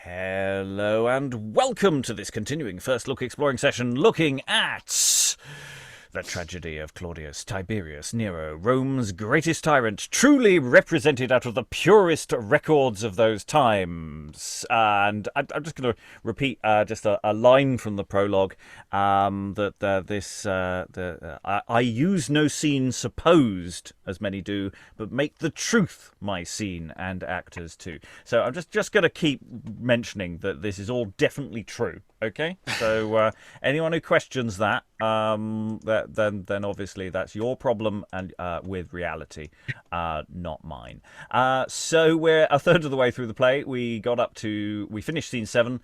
Hello and welcome to this continuing First Look exploring session looking at the tragedy of Claudius Tiberius Nero, Rome's greatest tyrant, truly represented out of the purest records of those times. And I'm just going to repeat just a line from the prologue, I use no scene supposed, as many do, but make the truth my scene, and actors too. So I'm just going to keep mentioning that this is all definitely true. Okay, so anyone who questions that, then obviously that's your problem and with reality, not mine. So we're a third of the way through the play. We finished scene 7.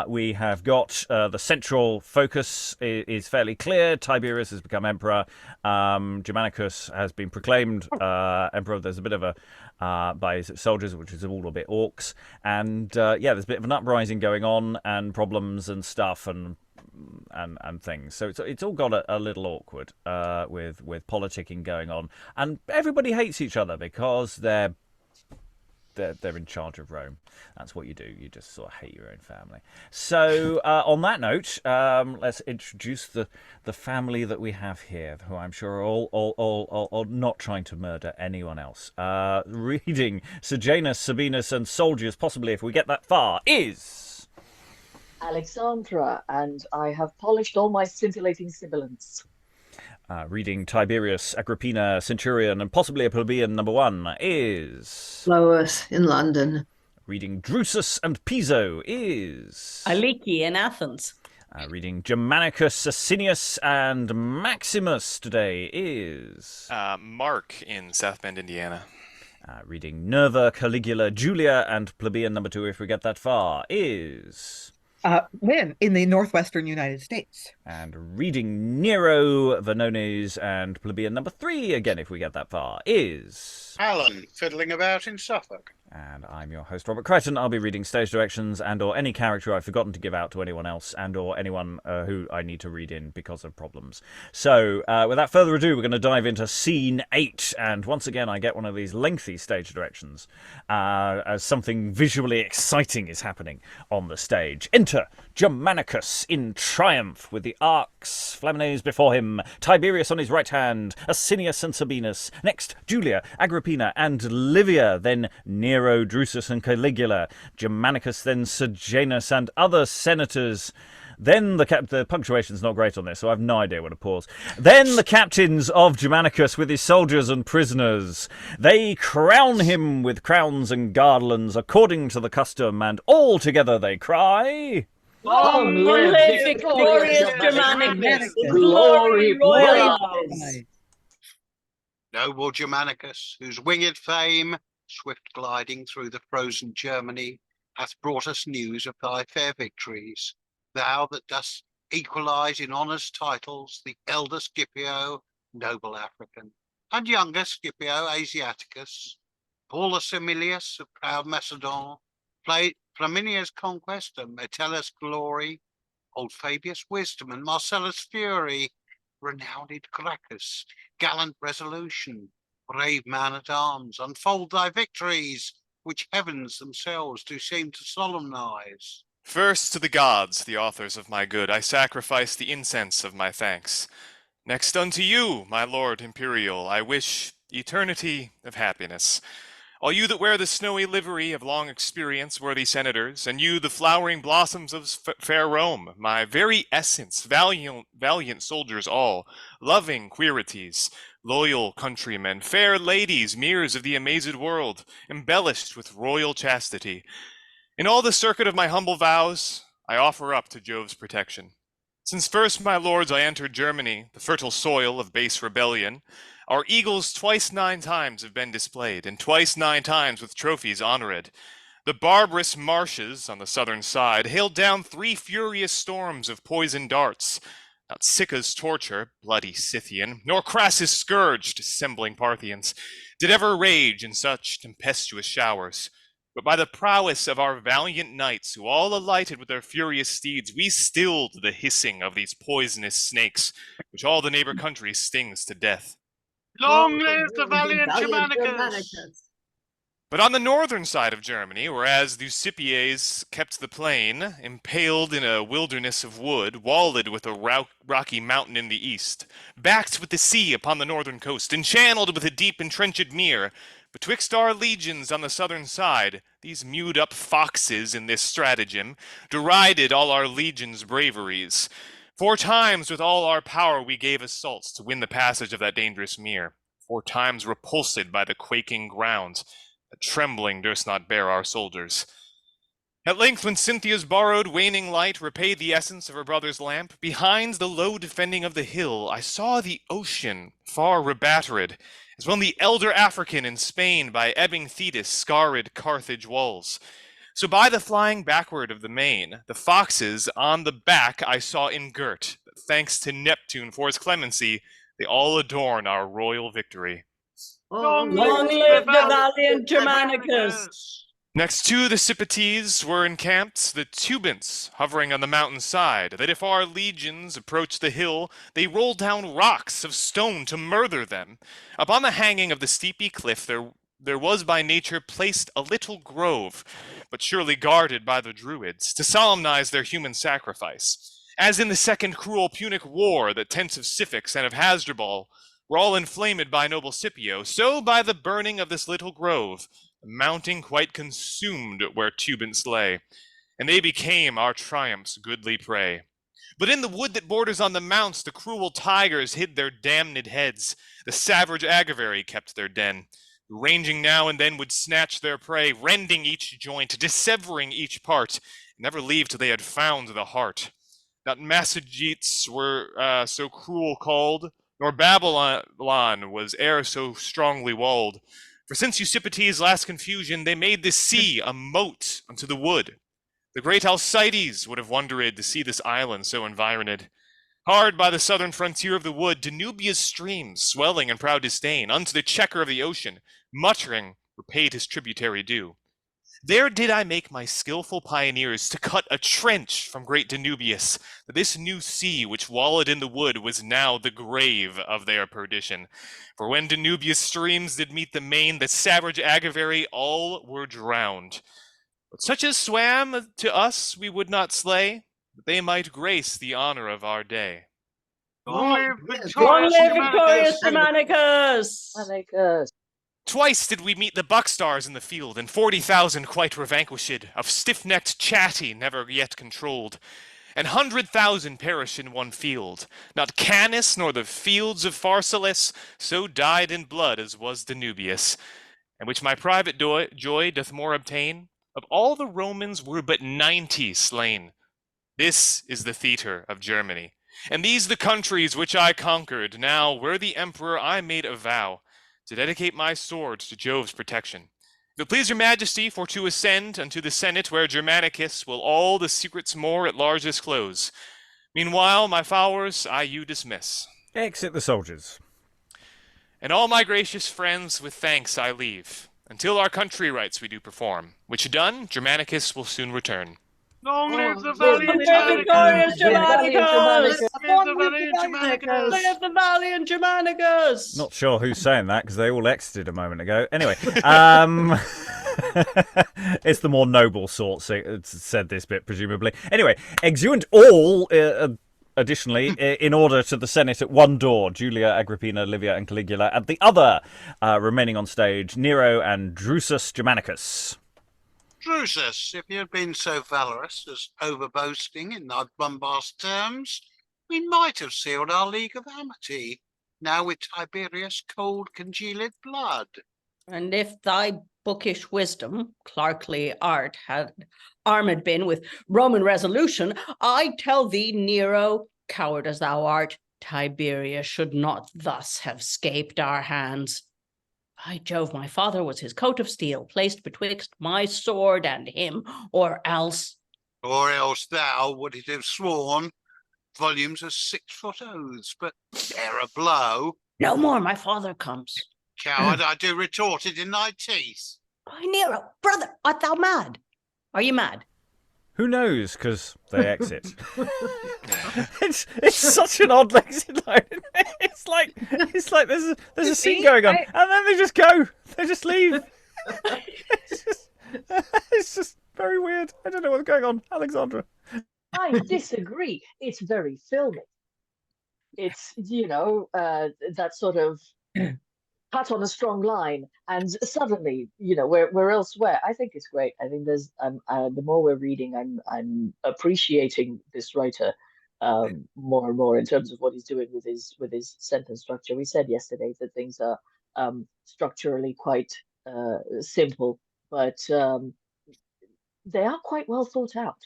We have got the central focus is fairly clear. Tiberius has become emperor. Germanicus has been proclaimed emperor. There's a bit of a by his soldiers, which is all a bit orcs, and there's a bit of an uprising going on and problems and stuff and things. So it's all got a little awkward with politicking going on, and everybody hates each other because they're in charge of Rome. That's what you do. You just sort of hate your own family. So on that note, let's introduce the family that we have here, who I'm sure are all not trying to murder anyone else. Reading Sejanus, Sabinus, and soldiers, possibly if we get that far, is Alexandra, and I have polished all my scintillating sibilants. Reading Tiberius, Agrippina, Centurion, and possibly a Plebian number 1 is Lois in London. Reading Drusus and Piso is Aliki in Athens. Reading Germanicus, Asinius, and Maximus today is Mark in South Bend, Indiana. Reading Nerva, Caligula, Julia, and Plebian number 2, if we get that far, is Lynn in the northwestern United States. And reading Nero, Vonones, and Plebian number 3, again, if we get that far, is Alan, fiddling about in Suffolk. And I'm your host, Robert Crighton. I'll be reading stage directions and or any character I've forgotten to give out to anyone else and or anyone who I need to read in because of problems. So, without further ado, we're going to dive into Scene 8. And once again, I get one of these lengthy stage directions as something visually exciting is happening on the stage. Enter Germanicus in triumph with the arcs Flamines before him, Tiberius on his right hand, Asinius and Sabinus. Next, Julia, Agrippina, and Livia. Then Nero, Drusus, and Caligula. Germanicus, then Sejanus, and other senators. Then the punctuation's not great on this, so I have no idea where to pause. Then the captains of Germanicus with his soldiers and prisoners. They crown him with crowns and garlands according to the custom, and all together they cry, Long live victorious Germanicus! Glory royals! Noble Germanicus, whose winged fame, swift gliding through the frozen Germany, hath brought us news of thy fair victories. Thou that dost equalize in honours titles the elder Scipio, noble African, and younger Scipio Asiaticus, Paulus Emilius of proud Macedon, Flaminia's conquest and Metellus' glory, old Fabius' wisdom and Marcellus' fury, renowned Gracchus, gallant resolution, brave man-at-arms, unfold thy victories, which heavens themselves do seem to solemnize. First to the gods, the authors of my good, I sacrifice the incense of my thanks. Next unto you, my lord imperial, I wish eternity of happiness. All you that wear the snowy livery of long experience, worthy senators, and you the flowering blossoms of fair Rome, my very essence, valiant soldiers all, loving Quirites, loyal countrymen, fair ladies, mirrors of the amazed world, embellished with royal chastity. In all the circuit of my humble vows, I offer up to Jove's protection. Since first, my lords, I entered Germany, the fertile soil of base rebellion, our eagles twice 9 times have been displayed, and twice 9 times with trophies honored. The barbarous marshes on the southern side hailed down 3 furious storms of poisoned darts. Not Sicca's torture, bloody Scythian, nor Crassus' scourge, dissembling Parthians, did ever rage in such tempestuous showers. But by the prowess of our valiant knights, who all alighted with their furious steeds, we stilled the hissing of these poisonous snakes, which all the neighbor countries stings to death. Long live the valiant Germanicus! But on the northern side of Germany, whereas the Scipies kept the plain, impaled in a wilderness of wood, walled with a rocky mountain in the east, backed with the sea upon the northern coast, and channeled with a deep entrenched mere, betwixt our legions on the southern side, these mewed-up foxes in this stratagem derided all our legions' braveries. 4 times with all our power we gave assaults to win the passage of that dangerous mere, 4 times repulsed by the quaking ground, that trembling durst not bear our soldiers. At length, when Cynthia's borrowed waning light repaid the essence of her brother's lamp, behind the low defending of the hill I saw the ocean far rebattered, as when the elder African in Spain by ebbing Thetis scarred Carthage walls. So by the flying backward of the main, the foxes on the back I saw ingirt, that thanks to Neptune for his clemency, they all adorn our royal victory. Long live the valiant Germanicus! Next to the Scipites were encamped the Teutons, hovering on the mountain side, that if our legions approached the hill, they rolled down rocks of stone to murder them. Upon the hanging of the steepy cliff there was by nature placed a little grove, but surely guarded by the Druids, to solemnize their human sacrifice. As in the second cruel Punic war, the tents of Syphax and of Hasdrubal were all inflamed by noble Scipio, so by the burning of this little grove, the mountain quite consumed where Teutons lay, and they became our triumph's goodly prey. But in the wood that borders on the mounts, the cruel tigers hid their damned heads, the savage Agaveri kept their den, who ranging now and then would snatch their prey, rending each joint, dissevering each part, and never leave till they had found the heart. Not Massagetes were so cruel called, nor Babylon was e'er so strongly walled. For since Eusipites' last confusion, they made the sea a moat unto the wood. The great Alcides would have wondered to see this island so environed. Hard by the southern frontier of the wood, Danubia's streams, swelling in proud disdain, unto the checker of the ocean, muttering, repaid his tributary due. There did I make my skillful pioneers to cut a trench from great Danubius, that this new sea which wallowed in the wood was now the grave of their perdition. For when Danubius streams did meet the main, the savage Agaveri all were drowned. But such as swam to us we would not slay, that they might grace the honor of our day. Long live victorious Germanicus! Germanicus. Twice did we meet the buckstars in the field, and 40,000 quite were vanquished, of stiff-necked chatty never yet controlled. And 100,000 perished in one field. Not Canis nor the fields of Pharsalus so died in blood as was Danubius. And which my private joy doth more obtain, of all the Romans were but 90 slain. This is the theatre of Germany. And these the countries which I conquered. Now, were the emperor, I made a vow to dedicate my sword to Jove's protection. If it please your majesty for to ascend unto the senate, where Germanicus will all the secrets more at large disclose. Meanwhile, my followers, I you dismiss. Exit the soldiers. And all my gracious friends with thanks I leave, until our country rites we do perform, which done, Germanicus will soon return. Long live the valiant valiant Germanicus! Germanicus! Live the valiant Germanicus! Not sure who's saying that because they all exited a moment ago. Anyway, it's the more noble sort said this bit, presumably. Anyway, exeunt all, additionally, in order to the Senate at one door, Julia, Agrippina, Livia, and Caligula. At the other, remaining on stage, Nero and Drusus Germanicus. Drusus, if you had been so valorous as over-boasting in thy bombast terms, we might have sealed our league of amity, now with Tiberius' cold congealed blood. And if thy bookish wisdom, clerkly art, had armed been with Roman resolution, I tell thee, Nero, coward as thou art, Tiberius should not thus have scaped our hands. By Jove, my father was his coat of steel, placed betwixt my sword and him, or else... Or else thou wouldst have sworn volumes of 6-foot oaths, but dare a blow. No more, my father comes. Coward, I do retort it in thy teeth. By Nero, brother, art thou mad? Are you mad? Who knows? Because they exit. it's such an odd exit line. Isn't it? It's like there's a scene going on, and then they just go. They just leave. It's just very weird. I don't know what's going on, Alexandra. I disagree. It's very filmic. It's, that sort of cut on a strong line, and suddenly, we're elsewhere. I think it's great. I think there's the more we're reading, I'm appreciating this writer more and more in terms of what he's doing with his sentence structure. We said yesterday that things are structurally quite simple, but they are quite well thought out.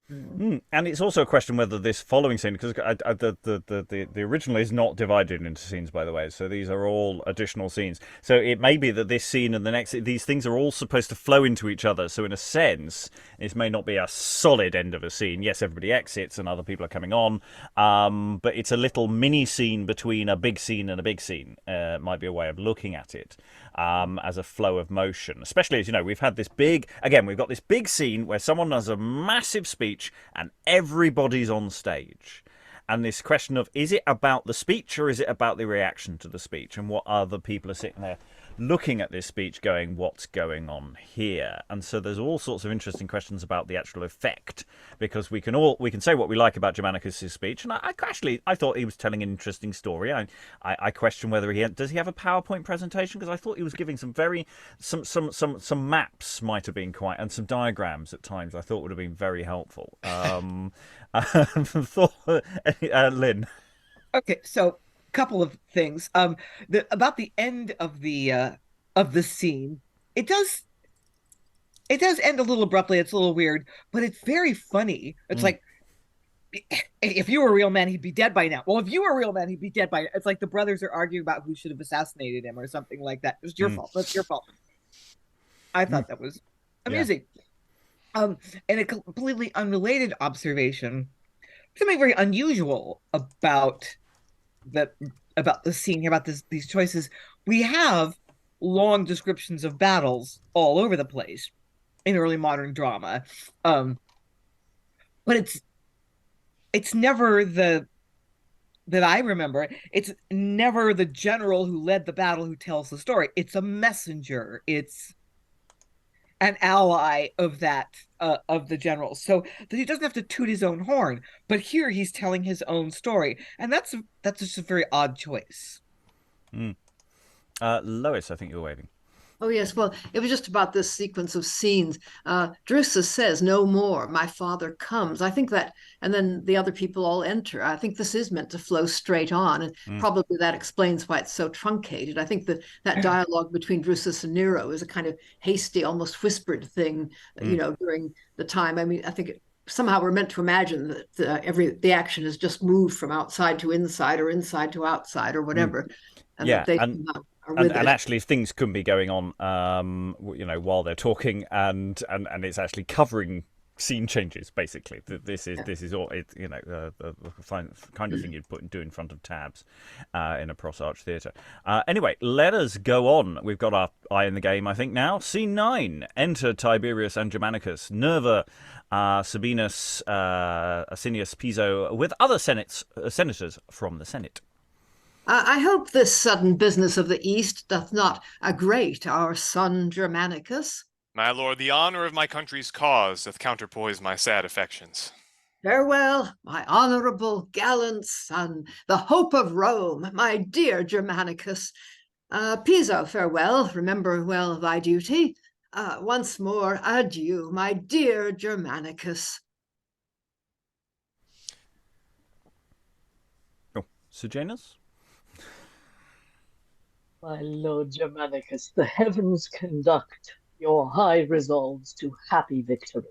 And it's also a question whether this following scene, because the original is not divided into scenes, by the way, so these are all additional scenes. So it may be that this scene and the next, these things are all supposed to flow into each other. So in a sense, this may not be a solid end of a scene. Yes, everybody exits and other people are coming on, but it's a little mini scene between a big scene and a big scene. Might be a way of looking at it as a flow of motion, especially as, we've had this big, again, we've got this big scene where someone has a massive speech and everybody's on stage. And this question of, is it about the speech or is it about the reaction to the speech? And what other people are sitting there looking at this speech going, what's going on here? And so there's all sorts of interesting questions about the actual effect, because we can say what we like about Germanicus' speech, and I thought he was telling an interesting story. I question whether does he have a PowerPoint presentation, because I thought he was giving some maps might have been quite, and some diagrams at times I thought would have been very helpful. Lynn. Okay, so couple of things. About the end of the scene, it does end a little abruptly. It's a little weird, but it's very funny. It's like, if you were a real man, he'd be dead by now. Well, if you were a real man, he'd be dead by now. It's like the brothers are arguing about who should have assassinated him or something like that. It was your fault. That's your fault. I thought that was amusing. Yeah. And a completely unrelated observation, something very unusual about the scene here, about these choices. We have long descriptions of battles all over the place in early modern drama, but it's never that I remember. It's never the general who led the battle who tells the story. It's a messenger. It's an ally of that of the general, so that he doesn't have to toot his own horn. But here he's telling his own story, and that's just a very odd choice. Lois, I think you're waving. Oh, yes. Well, it was just about this sequence of scenes. Drusus says, "No more, my father comes." I think that, and then the other people all enter. I think this is meant to flow straight on, and probably that explains why it's so truncated. I think that dialogue between Drusus and Nero is a kind of hasty, almost whispered thing, during the time. I mean, I think somehow we're meant to imagine that the action has just moved from outside to inside or inside to outside or whatever. And that they and actually things can be going on while they're talking, and it's actually covering scene changes. Basically, this is all the kind of thing you'd do in front of tabs in a Pross Arch theatre. Anyway, let us go on. We've got our eye in the game, I think, now. Scene 9. Enter Tiberius and Germanicus, Nerva, Sabinus, Asinius, Piso, with other senators from the Senate. I hope this sudden business of the East doth not agrate our son Germanicus. My lord, the honor of my country's cause doth counterpoise my sad affections. Farewell, my honorable, gallant son, the hope of Rome, my dear Germanicus. Piso, farewell, remember well thy duty. Once more, adieu, my dear Germanicus. Oh, Sejanus? My lord Germanicus, the heavens conduct your high resolves to happy victory.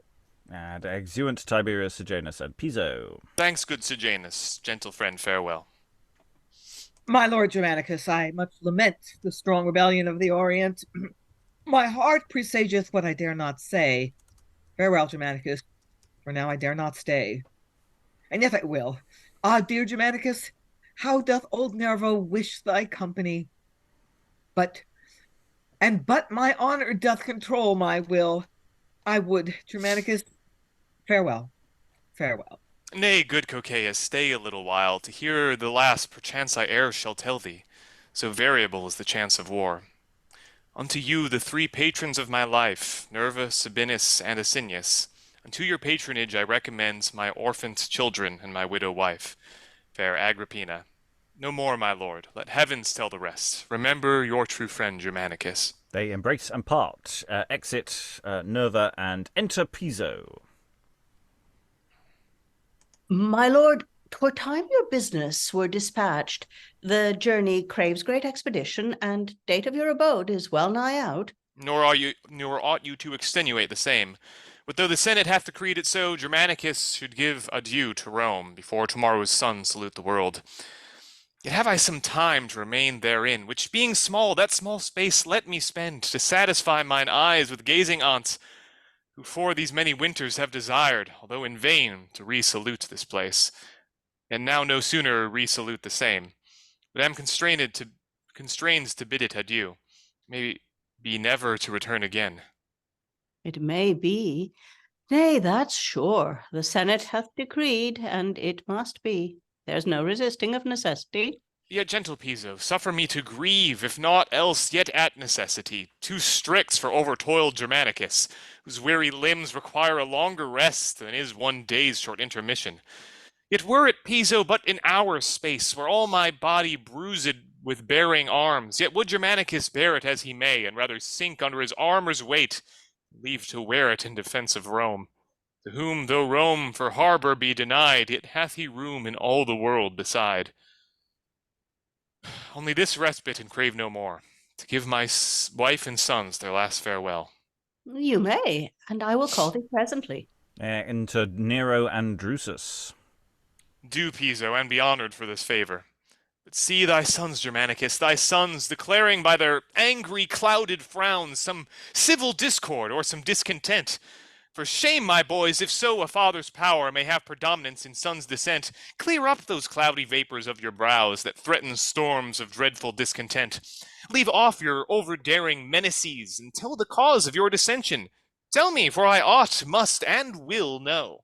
And exeunt Tiberius, Sejanus, and Piso. Thanks, good Sejanus. Gentle friend, farewell. My lord Germanicus, I much lament the strong rebellion of the Orient. My heart presageth what I dare not say. Farewell, Germanicus, for now I dare not stay. And yet I will. Ah, dear Germanicus, how doth old Nerva wish thy company! But my honor doth control my will. I would, Germanicus, farewell, farewell. Nay, good Cocaeus, stay a little while, to hear the last perchance I e'er shall tell thee, so variable is the chance of war. Unto you, the three patrons of my life, Nerva, Sabinus, and Asinius, unto your patronage I recommend my orphaned children and my widow wife, fair Agrippina. No more, my lord. Let heavens tell the rest. Remember your true friend Germanicus. They embrace and part. Exit Nerva and enter Piso. My lord, 'twere time your business were dispatched. The journey craves great expedition, and date of your abode is well nigh out. Nor ought you to extenuate the same. But though the Senate hath decreed it so, Germanicus should give adieu to Rome before tomorrow's sun salute the world. Yet have I some time to remain therein, which being small, that small space let me spend to satisfy mine eyes with gazing on't, who for these many winters have desired, although in vain, to re-salute this place, and now no sooner re-salute the same, but am constrained to bid it adieu, may be never to return again. It may be. Nay, that's sure. The Senate hath decreed, and it must be. There's no resisting of necessity. Yet, gentle Piso, suffer me to grieve, if naught else, yet at necessity, too strict for overtoiled Germanicus, whose weary limbs require a longer rest than is one day's short intermission. Yet were it, Piso, but an hour's space, were all my body bruised with bearing arms, yet would Germanicus bear it as he may, and rather sink under his armor's weight, leave to wear it in defence of Rome, to whom, though Rome for harbour be denied, yet hath he room in all the world beside. Only this respite and crave no more, to give my wife and sons their last farewell. You may, and I will call thee presently. Enter Nero and Drusus. Do, Piso, and be honoured for this favour. But see thy sons, Germanicus, thy sons, declaring by their angry, clouded frowns some civil discord or some discontent. For shame, my boys, if so a father's power may have predominance in son's descent. Clear up those cloudy vapours of your brows that threaten storms of dreadful discontent. Leave off your overdaring menaces, and tell the cause of your dissension. Tell me, for I ought, must, and will know.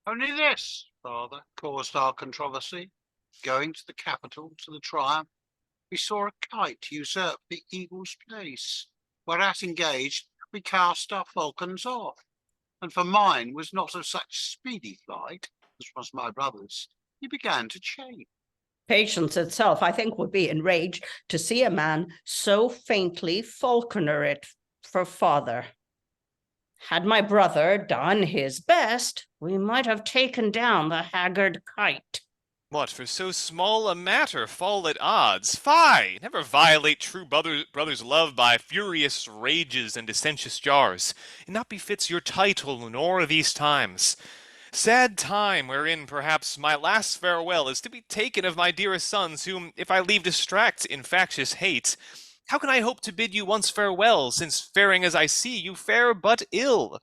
Only this, father, caused our controversy. Going to the capital, to the triumph, we saw a kite usurp the eagle's place. Whereat engaged, we cast our falcons off. And for mine was not of such speedy flight as was my brother's, he began to chafe. Patience itself, I think, would be enraged to see a man so faintly falconer it for father. Had my brother done his best, we might have taken down the haggard kite. What, for so small a matter fall at odds? Fie! Never violate true brother's love by furious rages and dissentious jars. It not befits your title, nor these times. Sad time, wherein perhaps my last farewell is to be taken of my dearest sons, whom, if I leave distract in factious hate, how can I hope to bid you once farewell, since faring as I see, you fare but ill?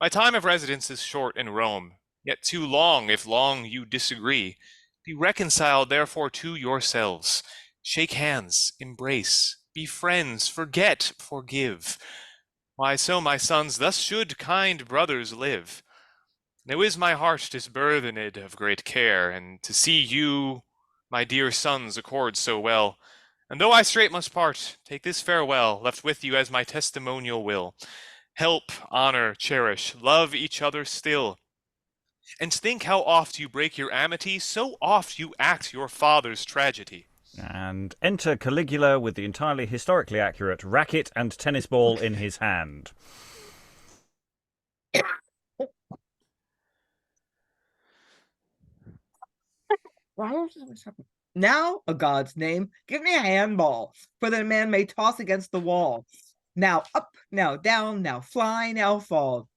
My time of residence is short in Rome, yet too long, if long you disagree. Be reconciled, therefore, to yourselves. Shake hands, embrace, be friends, forget, forgive. Why, so, my sons, thus should kind brothers live. Now is my heart disburthened of great care, and to see you, my dear sons, accord so well. And though I straight must part, take this farewell, left with you as my testimonial will. Help, honor, cherish, love each other still. And think how oft you break your amity, so oft you act your father's tragedy. And enter Caligula with the entirely historically accurate racket and tennis ball in his hand. Now, a God's name, give me a handball, for that a man may toss against the wall. Now up, now down, now fly, now fall.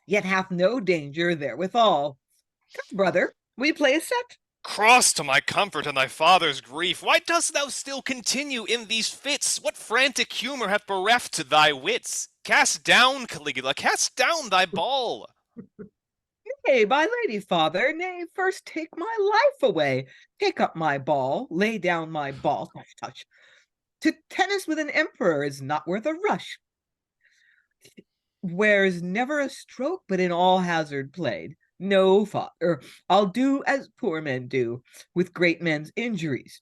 Yet hath no danger therewithal. Come, brother, we play a set. Cross to my comfort and thy father's grief, why dost thou still continue in these fits? What frantic humour hath bereft thy wits? Cast down, Caligula, cast down thy ball. Nay, my lady father, nay, first take my life away. Take up my ball, lay down my ball, touch, touch. To tennis with an emperor is not worth a rush. Where's never a stroke but in all hazard played. No, father, I'll do as poor men do, with great men's injuries.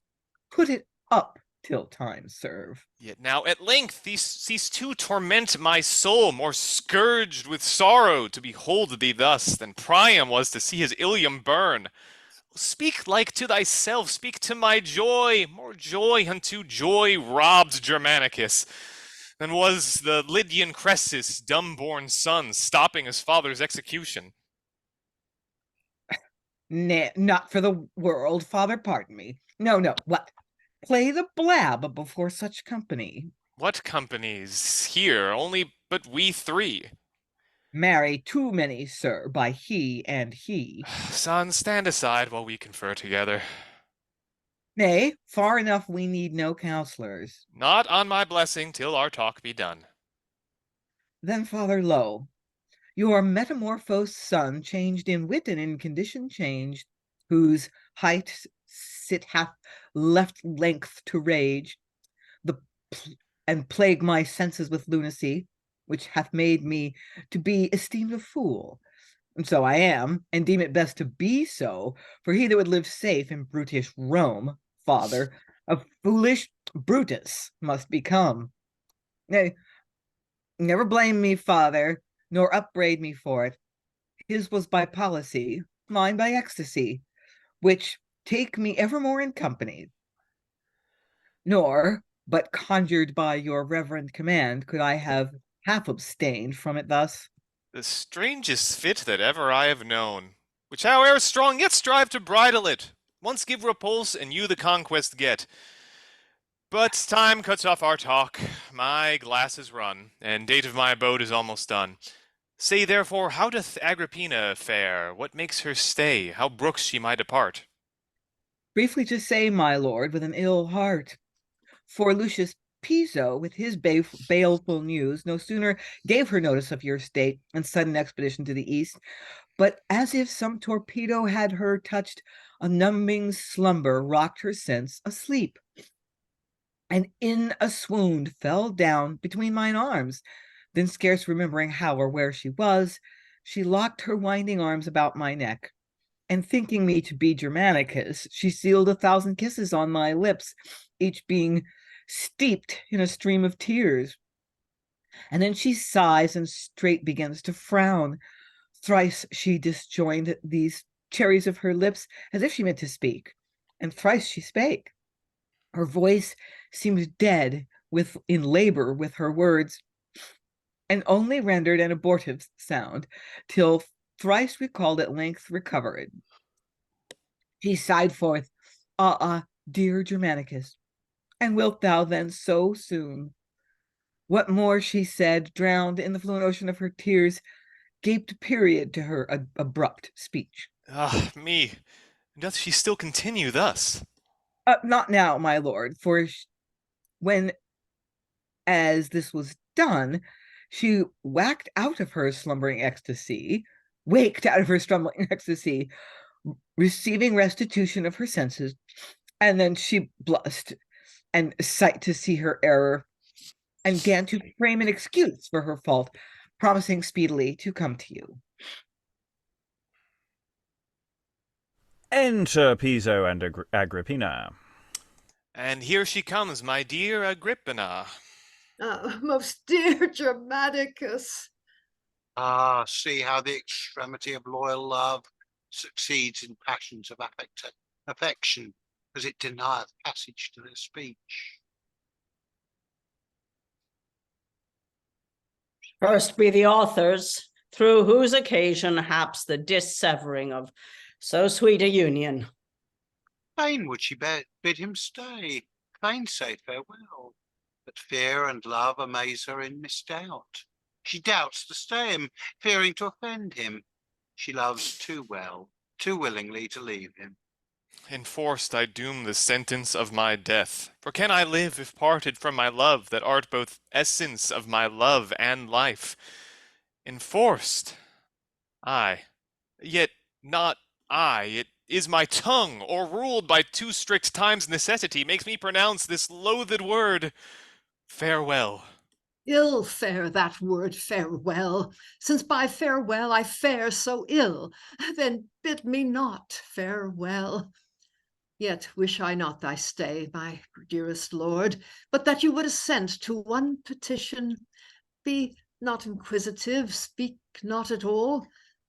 Put it up, till time serve. Yet now at length these cease to torment my soul, more scourged with sorrow to behold thee thus, than Priam was to see his Ilium burn. Speak like to thyself, speak to my joy, more joy unto joy robbed Germanicus, than was the Lydian Cressus, dumb-born son, stopping his father's execution. Nay, not for the world, father, pardon me. No, what? Play the blab before such company. What companies here, only but we three? Marry, too many, sir, by he and he. Son, stand aside while we confer together. Nay, far enough we need no counselors. Not on my blessing till our talk be done. Then, father, lo, your metamorphosed son, changed in wit and in condition changed, whose height sit hath left length to rage, and plague my senses with lunacy, which hath made me to be esteemed a fool. And so I am, and deem it best to be so, for he that would live safe in brutish Rome, father, a foolish Brutus must become. Nay, never blame me, father, nor upbraid me for it. His was by policy, mine by ecstasy, which take me evermore in company. Nor, but conjured by your reverend command, could I have half abstained from it thus. The strangest fit that ever I have known, which howe'er strong, yet strive to bridle it. Once give repulse, and you the conquest get. But time cuts off our talk. My glass is run, and date of my abode is almost done. Say therefore, how doth Agrippina fare? What makes her stay? How brooks she my depart? Briefly to say, my lord, with an ill heart. For Lucius Piso, with his baleful news, no sooner gave her notice of your state and sudden expedition to the east, but as if some torpedo had her touched, a numbing slumber rocked her sense asleep, and in a swoon fell down between mine arms. Then, scarce remembering how or where she was, she locked her winding arms about my neck, and thinking me to be Germanicus, she sealed 1,000 kisses on my lips, each being steeped in a stream of tears. And then she sighs and straight begins to frown. Thrice she disjoined these cherries of her lips, as if she meant to speak, and thrice she spake. Her voice seemed dead in labor with her words, and only rendered an abortive sound, till thrice recalled at length recovered. She sighed forth, dear Germanicus, and wilt thou then so soon? What more she said, drowned in the fluent ocean of her tears, gaped period to her abrupt speech. Ah, me! Doth she still continue thus? Not now, my lord, for when, as this was done, she waked out of her slumbering ecstasy, receiving restitution of her senses, and then she blushed, and sight to see her error, and gan to frame an excuse for her fault, promising speedily to come to you. Enter Piso and Agrippina. And here she comes, my dear Agrippina. Most dear Germanicus. Ah, see how the extremity of loyal love succeeds in passions of affection, as it denieth passage to their speech. First be the authors, through whose occasion haps the dissevering of so sweet a union. Fain would she bid him stay, fain say farewell, but fear and love amaze her in misdoubt. She doubts to stay him, fearing to offend him. She loves too well, too willingly to leave him. Enforced I doom the sentence of my death. For can I live if parted from my love, that art both essence of my love and life? Enforced? Aye, yet not I. It is my tongue, o'erruled by too strict time's necessity, makes me pronounce this loathed word, farewell. Ill fare that word farewell, since by farewell I fare so ill, then bid me not farewell. Yet wish I not thy stay, my dearest lord, but that you would assent to one petition. Be not inquisitive, speak not at all,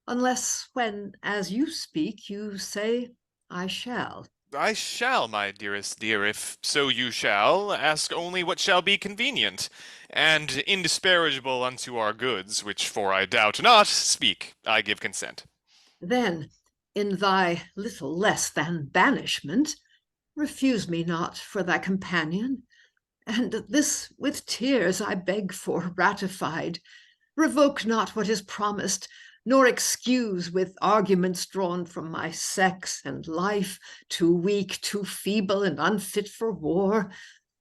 unless when, as you speak, you say, I shall. I shall, my dearest dear, if so you shall. Ask only what shall be convenient, and indisparagable unto our goods, which for I doubt not, speak, I give consent. Then, in thy little less than banishment, refuse me not for thy companion, and this with tears I beg for ratified. Revoke not what is promised, nor excuse with arguments drawn from my sex and life, too weak, too feeble, and unfit for war,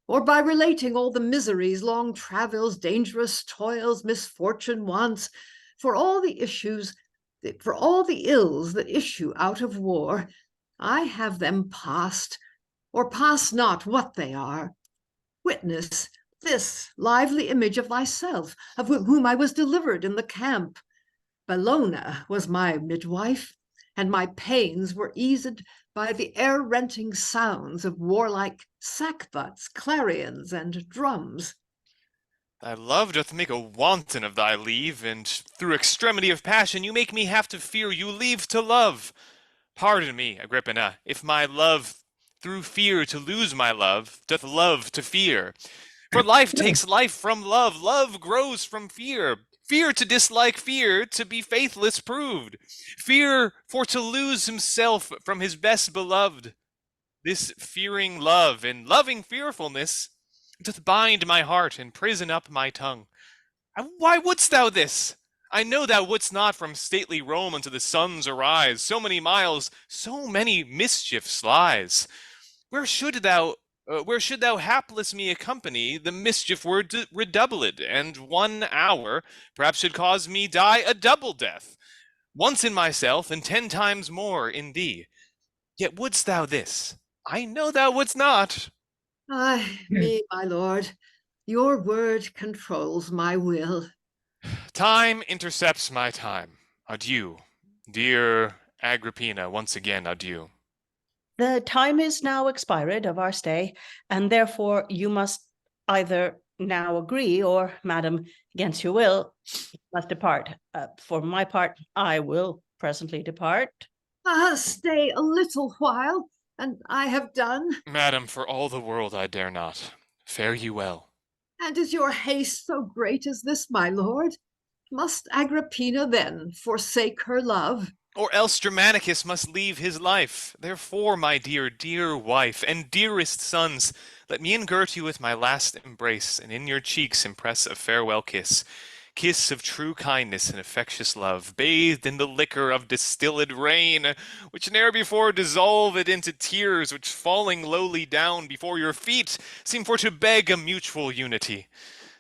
or by relating all the miseries, long travels, dangerous toils, misfortune, wants, for all the ills that issue out of war. I have them past, or pass not what they are. Witness this lively image of thyself, of whom I was delivered in the camp. Bellona was my midwife, and my pains were eased by the air-renting sounds of warlike sackbuts, clarions, and drums. Thy love doth make a wanton of thy leave, and through extremity of passion you make me have to fear you leave to love. Pardon me, Agrippina, if my love through fear to lose my love doth love to fear. For life takes life from love, love grows from fear. Fear to dislike fear, to be faithless proved. Fear for to lose himself from his best beloved. This fearing love and loving fearfulness doth bind my heart and prison up my tongue. Why wouldst thou this? I know thou wouldst not from stately Rome unto the sun's arise. So many miles, so many mischiefs lies. Where should thou hapless me accompany, the mischief were redoubled, and 1 hour perhaps should cause me die a double death, once in myself, and 10 times more in thee. Yet wouldst thou this? I know thou wouldst not. Ay, me, my lord, your word controls my will. Time intercepts my time. Adieu, dear Agrippina, once again adieu. The time is now expired of our stay, and therefore you must either now agree, or, madam, against your will, you must depart. For my part, I will presently depart. Stay a little while, and I have done. Madam, for all the world I dare not. Fare ye well. And is your haste so great as this, my lord? Must Agrippina then forsake her love? Or else Germanicus must leave his life. Therefore, my dear, dear wife, and dearest sons, let me engirt you with my last embrace, and in your cheeks impress a farewell kiss. Kiss of true kindness and affectious love, bathed in the liquor of distilled rain, which ne'er before dissolved into tears, which falling lowly down before your feet, seem for to beg a mutual unity,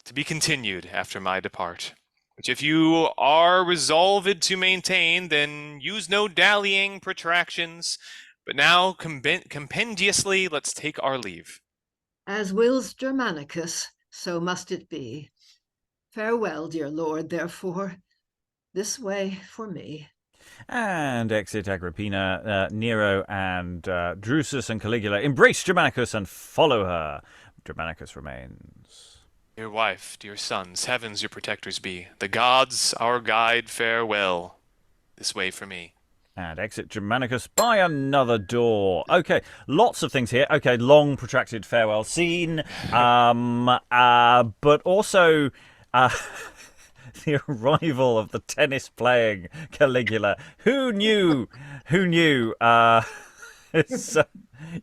to be continued after my depart. Which if you are resolved to maintain, then use no dallying protractions, but now compendiously let's take our leave. As wills Germanicus, so must it be. Farewell, dear lord, therefore. This way for me. And exit Agrippina. Nero and Drusus and Caligula embrace Germanicus and follow her. Germanicus remains. Dear wife, dear sons, heavens your protectors be. The gods our guide, farewell. This way for me. And exit Germanicus by another door. Okay, lots of things here. Okay, long protracted farewell scene. But also the arrival of the tennis-playing Caligula. Who knew? Who knew?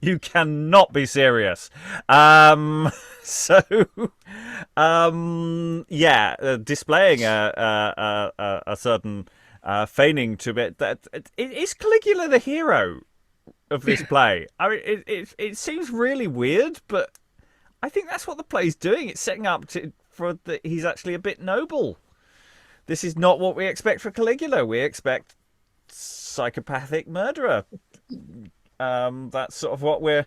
You cannot be serious. Displaying a certain feigning to it. That is Caligula the hero of this play? I mean, it seems really weird, but I think that's what the play's doing. It's setting up he's actually a bit noble. This is not what we expect for Caligula. We expect psychopathic murderer. That's sort of what we're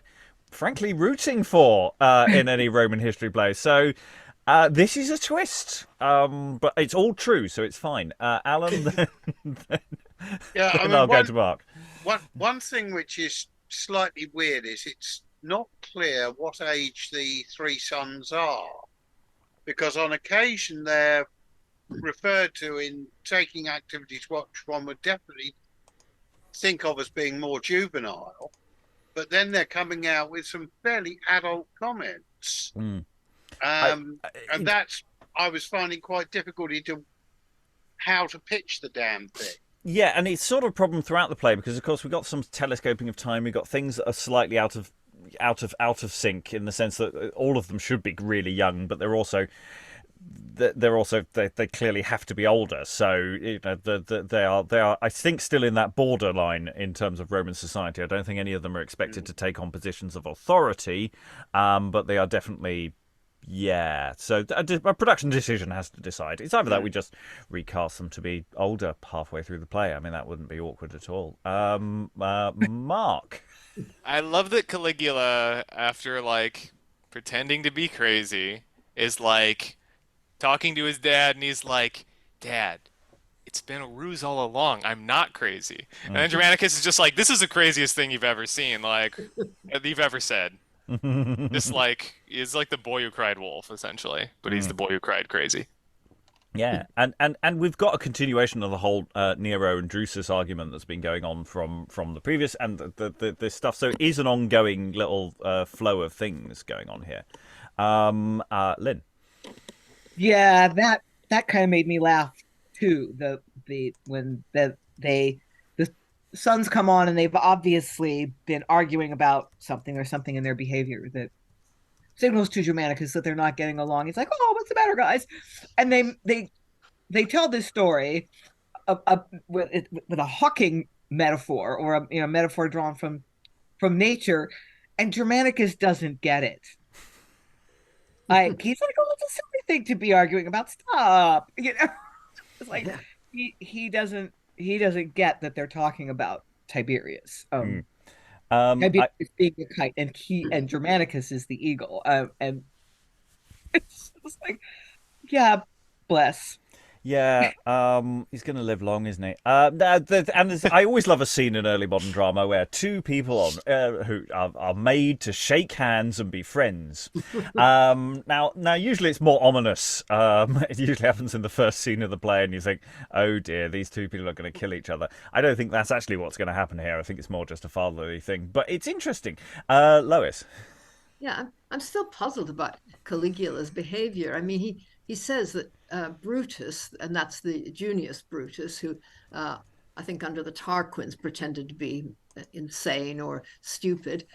frankly rooting for in any Roman history play. So this is a twist, but it's all true, so it's fine. Alan, then Yeah, I mean, I'll go to Mark. One thing which is slightly weird is it's not clear what age the three sons are, because on occasion they're referred to in taking activities which one would definitely think of as being more juvenile, but then they're coming out with some fairly adult comments. And that's, I was finding quite difficulty to how to pitch the damn thing. Yeah, and it's sort of a problem throughout the play because, of course, we've got some telescoping of time. We've got things that are slightly out of sync in the sense that all of them should be really young, but they clearly have to be older. So you know, they are I think still in that borderline in terms of Roman society. I don't think any of them are expected to take on positions of authority, but they are definitely. Yeah, so a production decision has to decide. It's either that we just recast them to be older halfway through the play. I mean, that wouldn't be awkward at all. Mark. I love that Caligula, after like pretending to be crazy, is like talking to his dad, and he's like, "Dad, it's been a ruse all along. I'm not crazy." And then Germanicus is just like, "This is the craziest thing you've ever seen, like you've ever said." Just like he's like the boy who cried wolf, essentially, but he's the boy who cried crazy. Yeah, and we've got a continuation of the whole Nero and Drusus argument that's been going on from the previous and the stuff. So it is an ongoing little flow of things going on here. Lynn. Yeah, that kind of made me laugh too. When the sons come on and they've obviously been arguing about something in their behavior that signals to Germanicus that they're not getting along. He's like, "Oh, what's the matter, guys?" And they tell this story with a hawking metaphor or a metaphor drawn from nature, and Germanicus doesn't get it. Like he's like, "Oh, it's a silly thing to be arguing about. Stop." You know, it's like he doesn't get that they're talking about Tiberius. Tiberius is being a kite, and Germanicus is the eagle. And it's like, yeah, bless. Yeah, he's going to live long, isn't he? And I always love a scene in early modern drama where two people who are made to shake hands and be friends. Now, usually it's more ominous. It usually happens in the first scene of the play, and you think, "Oh dear, these two people are going to kill each other." I don't think that's actually what's going to happen here. I think it's more just a fatherly thing, but it's interesting. Lois. Yeah, I'm still puzzled about Caligula's behavior. I mean, he says that Brutus, and that's the Junius Brutus, who I think under the Tarquins pretended to be insane or stupid.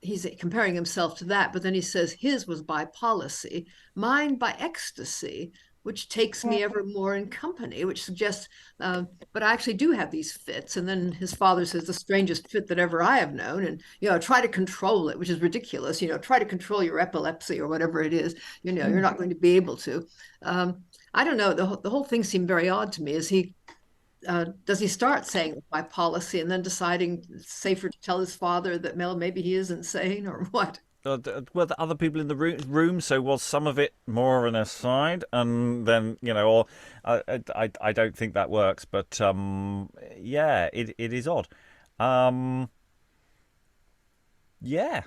He's comparing himself to that, but then he says his was by policy, mine by ecstasy, which takes me ever more in company, which suggests, but I actually do have these fits. And then his father says, "The strangest fit that ever I have known." And, try to control it, which is ridiculous. Try to control your epilepsy or whatever it is. You're not going to be able to. I don't know. The whole thing seemed very odd to me. Does he start saying by policy and then deciding it's safer to tell his father that maybe he is insane or what? Were the other people in the room? So was some of it more an aside, and then or I don't think that works. But yeah, it is odd. Yeah,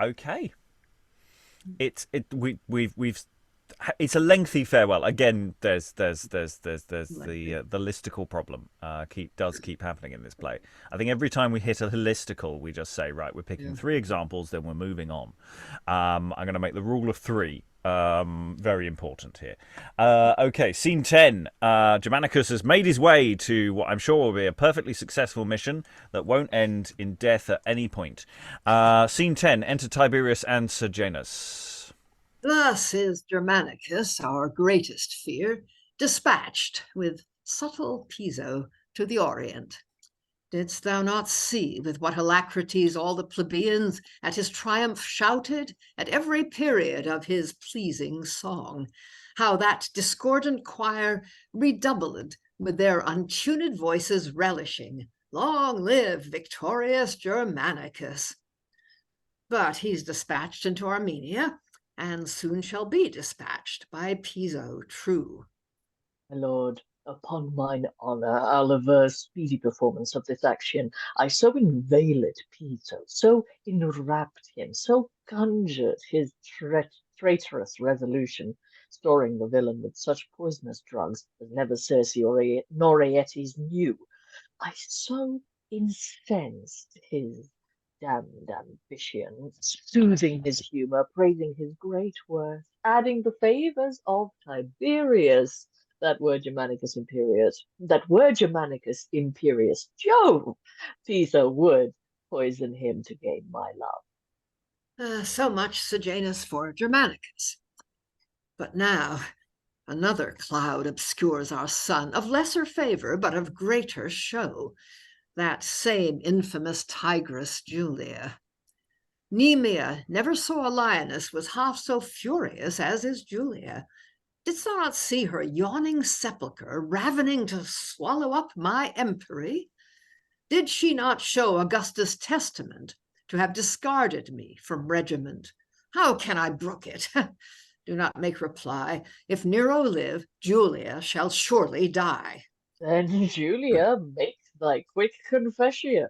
okay. We've it's a lengthy farewell. Again, there's the listicle problem. Does keep happening in this play. I think every time we hit a listicle, we just say, right, we're picking 3 examples, then we're moving on. I'm going to make the rule of 3 very important here. Okay, scene 10. Germanicus has made his way to what I'm sure will be a perfectly successful mission that won't end in death at any point. Scene 10. Enter Tiberius and Sejanus. Thus is Germanicus, our greatest fear, dispatched with subtle Piso to the Orient. Didst thou not see with what alacrities all the plebeians at his triumph shouted at every period of his pleasing song, how that discordant choir redoubled with their untuned voices relishing, "Long live victorious Germanicus." But he's dispatched into Armenia, and soon shall be dispatched by Piso true. My lord, Upon mine honour, I'll aver speedy performance of this action. I so inveiled Piso, so enwrapped him, so conjured his traitorous resolution, storing the villain with such poisonous drugs as never Circe nor Aeetes knew. I so incensed his damned ambition, soothing his humour, praising his great worth, adding the favours of Tiberius. That were Germanicus Imperius. Jove! Piso would poison him to gain my love. So much, Sejanus, for Germanicus. But now another cloud obscures our sun, of lesser favour, but of greater show, that same infamous tigress Julia. Nemea never saw a lioness was half so furious as is Julia. Didst thou not see her yawning sepulchre, ravening to swallow up my empery? Did she not show Augustus' testament to have discarded me from regiment? How can I brook it? Do not make reply. If Nero live, Julia shall surely die. Then, Julia, make thy quick confession.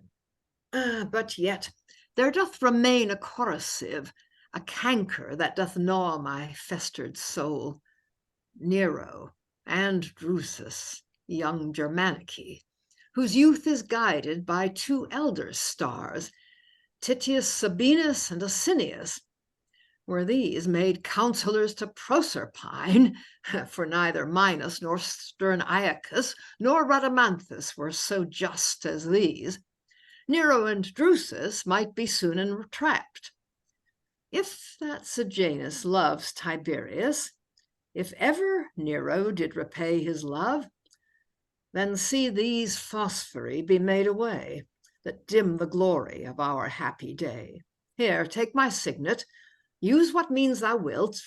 But yet there doth remain a corrosive, a canker that doth gnaw my festered soul. Nero and Drusus, young Germanici, whose youth is guided by two elder stars, Titius Sabinus and Asinius. Were these made counselors to Proserpine, for neither Minos nor stern Aeacus nor Rhadamanthus were so just as these, Nero and Drusus might be soon entrapped. If that Sejanus loves Tiberius, if ever Nero did repay his love, then see these phosphori be made away, that dim the glory of our happy day. Here, take my signet, use what means thou wilt,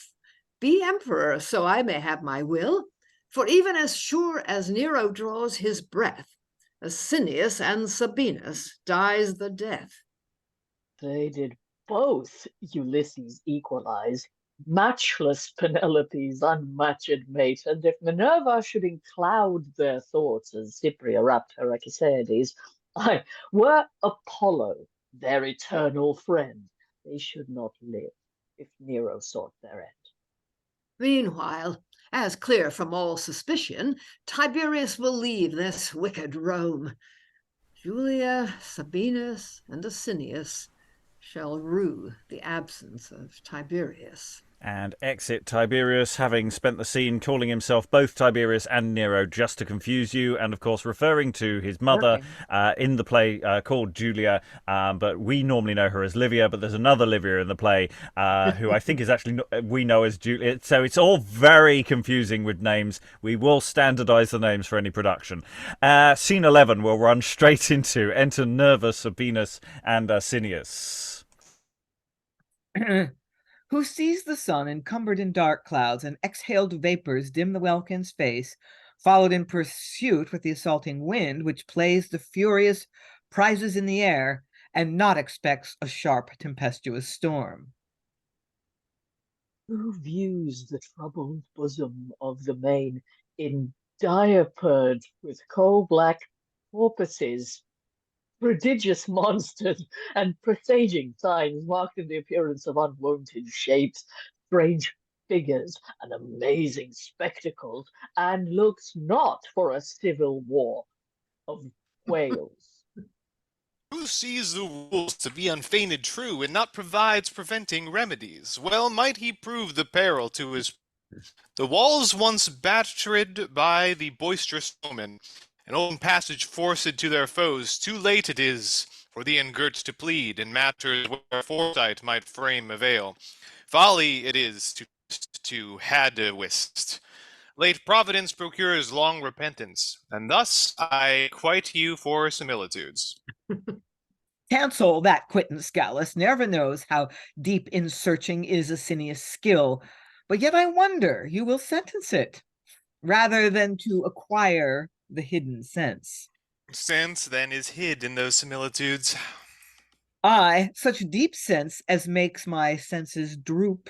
be emperor, so I may have my will, for even as sure as Nero draws his breath, Asinius and Sabinus dies the death. They did both Ulysses equalize, matchless Penelope's unmatched mate, and if Minerva should incloud their thoughts as Cypria wrapped her Echecades, I were Apollo, their eternal friend, they should not live if Nero sought their end. Meanwhile, as clear from all suspicion, Tiberius will leave this wicked Rome. Julia, Sabinus, and Asinius shall rue the absence of Tiberius. And exit Tiberius, having spent the scene calling himself both Tiberius and Nero just to confuse you, and of course referring to his mother in the play called Julia, but we normally know her as Livia, but there's another Livia in the play who I think is actually we know as Julia. So it's all very confusing with names. We will standardise the names for any production. Scene 11 will run straight into enter Nerva, Sabinus, and Asinius. Who sees the sun encumbered in dark clouds and exhaled vapors dim the welkin's face, followed in pursuit with the assaulting wind, which plays the furious prizes in the air, and not expects a sharp tempestuous storm. Who views the troubled bosom of the main in diapered with coal-black porpoises, prodigious monsters, and presaging signs marked in the appearance of unwonted shapes, strange figures, and amazing spectacles, and looks not for a civil war of whales. Who sees the rules to be unfeigned true, and not provides preventing remedies? Well might he prove the peril to his... The walls once battered by the boisterous foemen, an open passage forced to their foes, too late it is for the ungirt to plead in matters where foresight might frame avail. Folly it is to had wist. Late providence procures long repentance, and thus I quite you for similitudes. Cancel that quittance, Gallus. Nerva knows how deep in searching is Asinius' skill, but yet I wonder you will sentence it, rather than to acquire the hidden sense. Sense, then, is hid in those similitudes. Aye, such deep sense as makes my senses droop.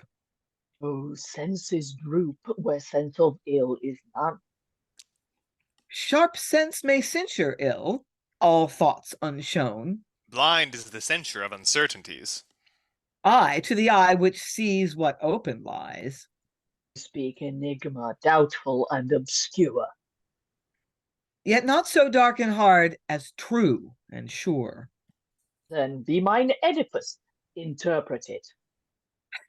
Oh, senses droop where sense of ill is none. Sharp sense may censure ill, all thoughts unshown. Blind is the censure of uncertainties. Eye to the eye which sees what open lies. Speak enigma, doubtful and obscure. Yet not so dark and hard as true and sure. Then be mine Oedipus, interpret it.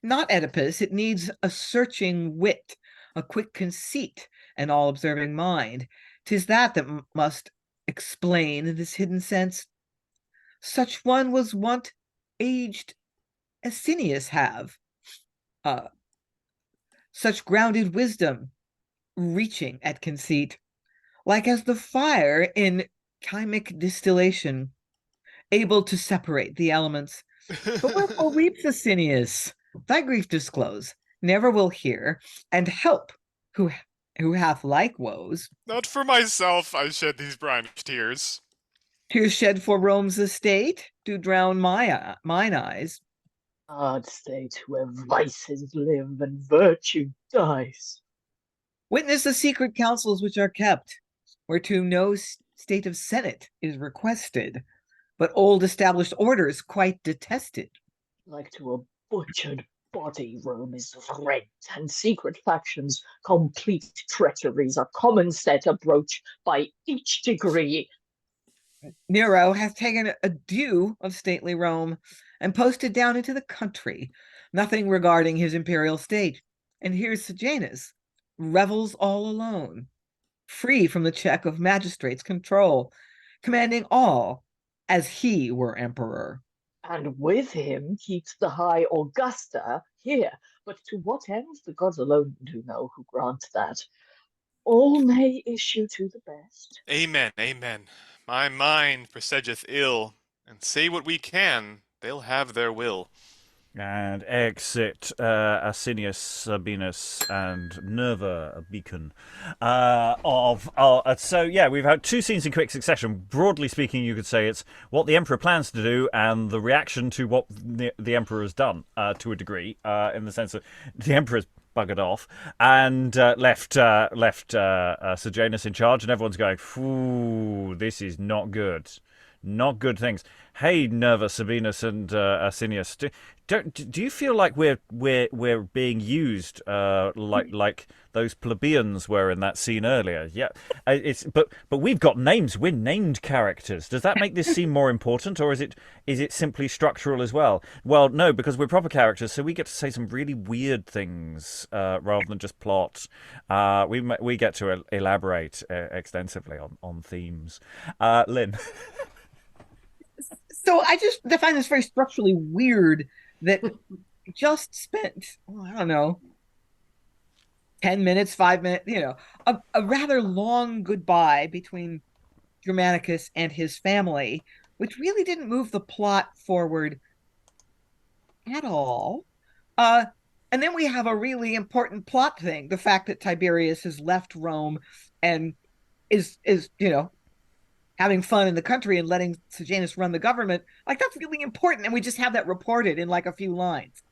Not Oedipus, it needs a searching wit, a quick conceit, an all-observing mind. 'Tis that must explain this hidden sense. Such one was wont aged Asinius have. Such grounded wisdom, reaching at conceit, like as the fire in chymic distillation, able to separate the elements. But wherefore weeps Asinius? Thy grief disclose, never will hear, and help who hath like woes. Not for myself I shed these briny tears. Tears shed for Rome's estate do drown mine eyes. Hard state where vices live and virtue dies. Witness the secret councils which are kept, whereto no state of senate is requested, but old established orders quite detested. Like to a butchered body, Rome is rent, and secret factions, complete treacheries, are common set abroach by each degree. Nero hath taken a due of stately Rome, and posted down into the country, nothing regarding his imperial state. And here's Sejanus, revels all alone, free from the check of magistrates' control, commanding all as he were emperor. And with him keeps the high Augusta here. But to what ends the gods alone do know who grant that. All may issue to the best. Amen, amen. My mind presageth ill, and say what we can, they'll have their will. And exit Asinius, Sabinus, and Nerva, a beacon. So, yeah, we've had two scenes in quick succession. Broadly speaking, you could say it's what the Emperor plans to do and the reaction to what the Emperor has done, to a degree, in the sense that the Emperor's buggered off and left Sejanus in charge, and everyone's going, "Phew, this is not good. Not good things." Hey, Nerva, Sabinus, and Asinius, do you feel like we're being used like those plebeians were in that scene earlier? Yeah, but we've got names. We're named characters. Does that make this scene more important, or is it simply structural as well? Well, no, because we're proper characters, so we get to say some really weird things rather than just plot. We get to elaborate extensively on themes. Lynn. So I find this very structurally weird that we just spent, I don't know, 10 minutes, 5 minutes, a rather long goodbye between Germanicus and his family, which really didn't move the plot forward at all. And then we have a really important plot thing, the fact that Tiberius has left Rome and is having fun in the country and letting Sejanus run the government. Like, that's really important, and we just have that reported in like a few lines.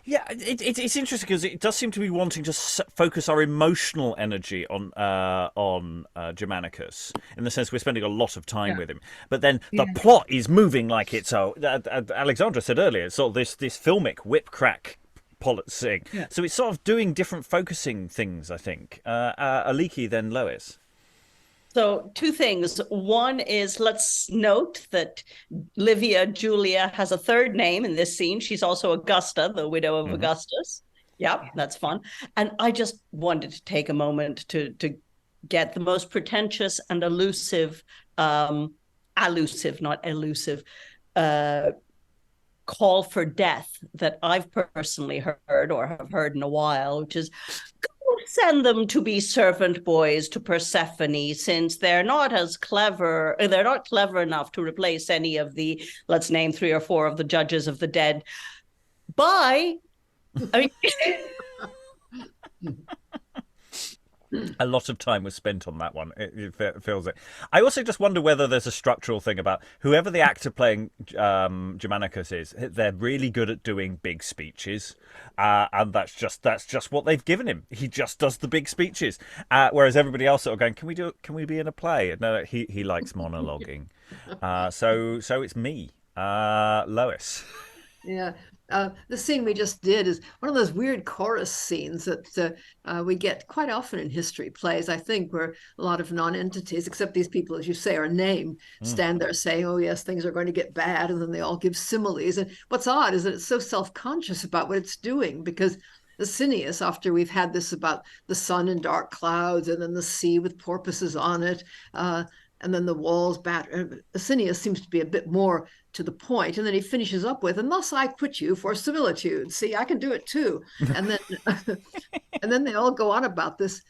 Yeah, it's interesting because it does seem to be wanting to focus our emotional energy on Germanicus, in the sense we're spending a lot of time with him. But then the plot is moving like it's Alexandra said earlier, it's sort of this filmic whip crack policy. Yeah. So it's sort of doing different focusing things, I think. Aliki, then Lois. So two things. One is, let's note that Livia Julia has a third name in this scene. She's also Augusta, the widow of Augustus. Yep, that's fun. And I just wanted to take a moment to get the most pretentious and elusive, not elusive, call for death that I've personally heard or have heard in a while, which is, send them to be servant boys to Persephone, since they're not clever enough to replace any of the, let's name 3 or 4 of the judges of the dead. A lot of time was spent on that one. It feels it. I also just wonder whether there's a structural thing about whoever the actor playing Germanicus is. They're really good at doing big speeches, and that's just what they've given him. He just does the big speeches, whereas everybody else sort of going, Can we be in a play?" No, he likes monologuing. So it's me, Lois. Yeah. The scene we just did is one of those weird chorus scenes that we get quite often in history plays, I think, where a lot of non-entities, except these people, as you say, are named, stand there saying, "Oh, yes, things are going to get bad," and then they all give similes. And what's odd is that it's so self-conscious about what it's doing, because Asinius, after we've had this about the sun in dark clouds and then the sea with porpoises on it, and then the walls Asinius seems to be a bit more to the point, and then he finishes up with, "And thus I quit you for similitude." See, I can do it too. And then and then they all go on about this.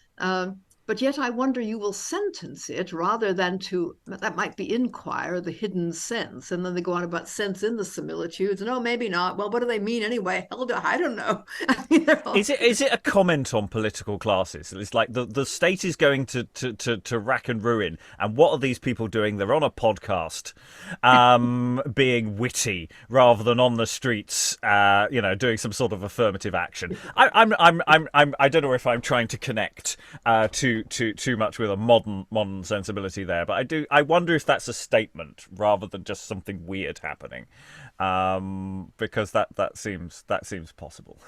But yet I wonder you will sentence it rather than to, that might be inquire the hidden sense. And then they go on about sense in the similitudes. And maybe not. Well, what do they mean anyway? I don't know. I mean, Is it a comment on political classes? It's like the state is going to rack and ruin. And what are these people doing? They're on a podcast, being witty rather than on the streets, doing some sort of affirmative action. I don't know if I'm trying to connect too much with a modern sensibility there, but I wonder if that's a statement rather than just something weird happening, because that seems possible.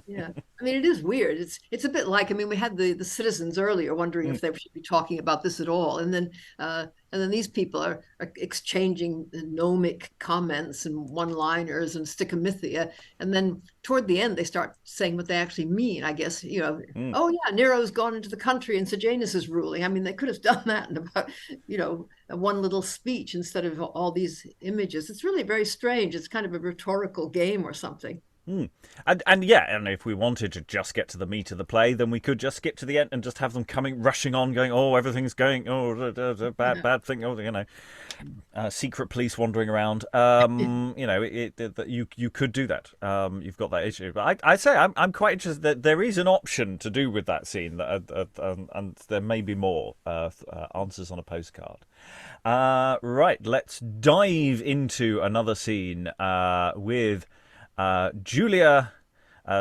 Yeah, I mean, it is weird. It's a bit like, I mean, we had the citizens earlier wondering if they should be talking about this at all, and then these people are exchanging gnomic comments and one-liners and stichomythia, and then toward the end they start saying what they actually mean. I guess, oh yeah, Nero's gone into the country and Sejanus is ruling. I mean, they could have done that in about one little speech instead of all these images. It's really very strange. It's kind of a rhetorical game or something. And if we wanted to just get to the meat of the play, then we could just skip to the end and just have them rushing on, going, "Oh, everything's going, bad thing, secret police wandering around." You could do that. You've got that issue, but I say I'm quite interested that there is an option to do with that scene, and there may be more answers on a postcard. Right, let's dive into another scene with Julia,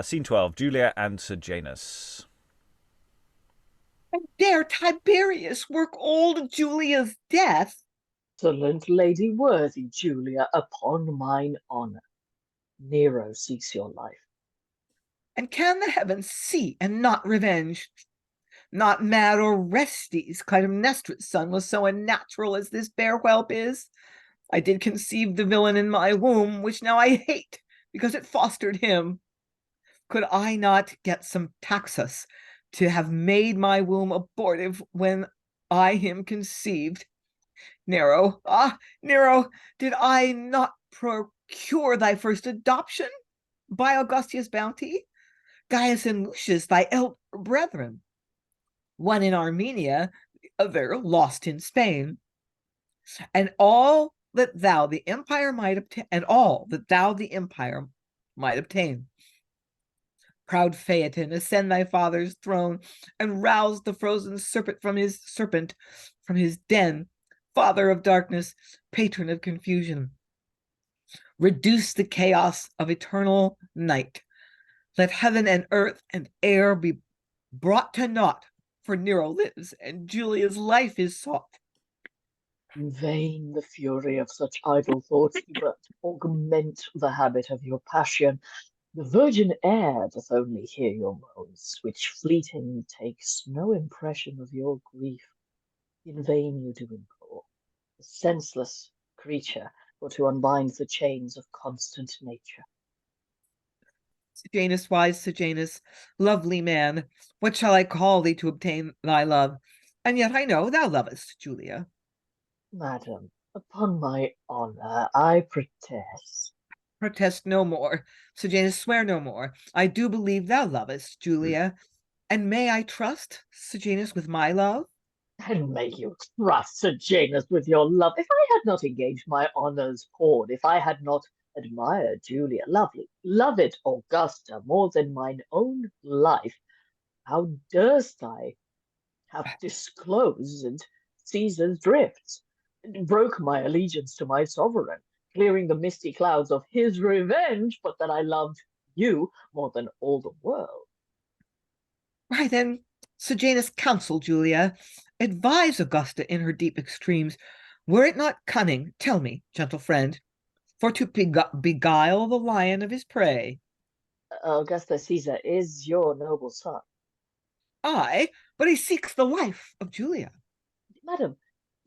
scene 12, Julia and Sejanus. And dare Tiberius work old Julia's death? Excellent lady, worthy Julia, upon mine honour. Nero seeks your life. And can the heavens see and not revenge? Not mad Orestes, Clytemnestra's son, was so unnatural as this bare whelp is. I did conceive the villain in my womb, which now I hate, because it fostered him. Could I not get some taxus to have made my womb abortive when I him conceived? Nero, did I not procure thy first adoption by Augustia's bounty? Gaius and Lucius, thy elder brethren, one in Armenia, the other lost in Spain, and all that thou the empire might obtain, Proud Phaeton, ascend thy father's throne, and rouse the frozen serpent from his den, father of darkness, patron of confusion. Reduce the chaos of eternal night. Let heaven and earth and air be brought to naught, for Nero lives, and Julia's life is sought. In vain the fury of such idle thoughts, but augment the habit of your passion. The virgin air doth only hear your moans, which fleeting takes no impression of your grief. In vain you do implore the senseless creature for to unbind the chains of constant nature. Sejanus, wise Sejanus, lovely man, what shall I call thee to obtain thy love? And yet I know thou lovest Julia. Madam, upon my honour, I protest. Protest no more. Sejanus, swear no more. I do believe thou lovest Julia. And may I trust Sejanus with my love? And may you trust Sejanus with your love. If I had not engaged my honour's cord, if I had not admired Julia, loved Augusta more than mine own life, how durst I hath disclosed Caesar's drifts, broke my allegiance to my sovereign, clearing the misty clouds of his revenge, but that I loved you more than all the world. Why then, Sejanus counsel, Julia, advise Augusta in her deep extremes. Were it not cunning, tell me, gentle friend, for to beguile the lion of his prey? Augusta Caesar is your noble son. Aye, but he seeks the life of Julia. Madam,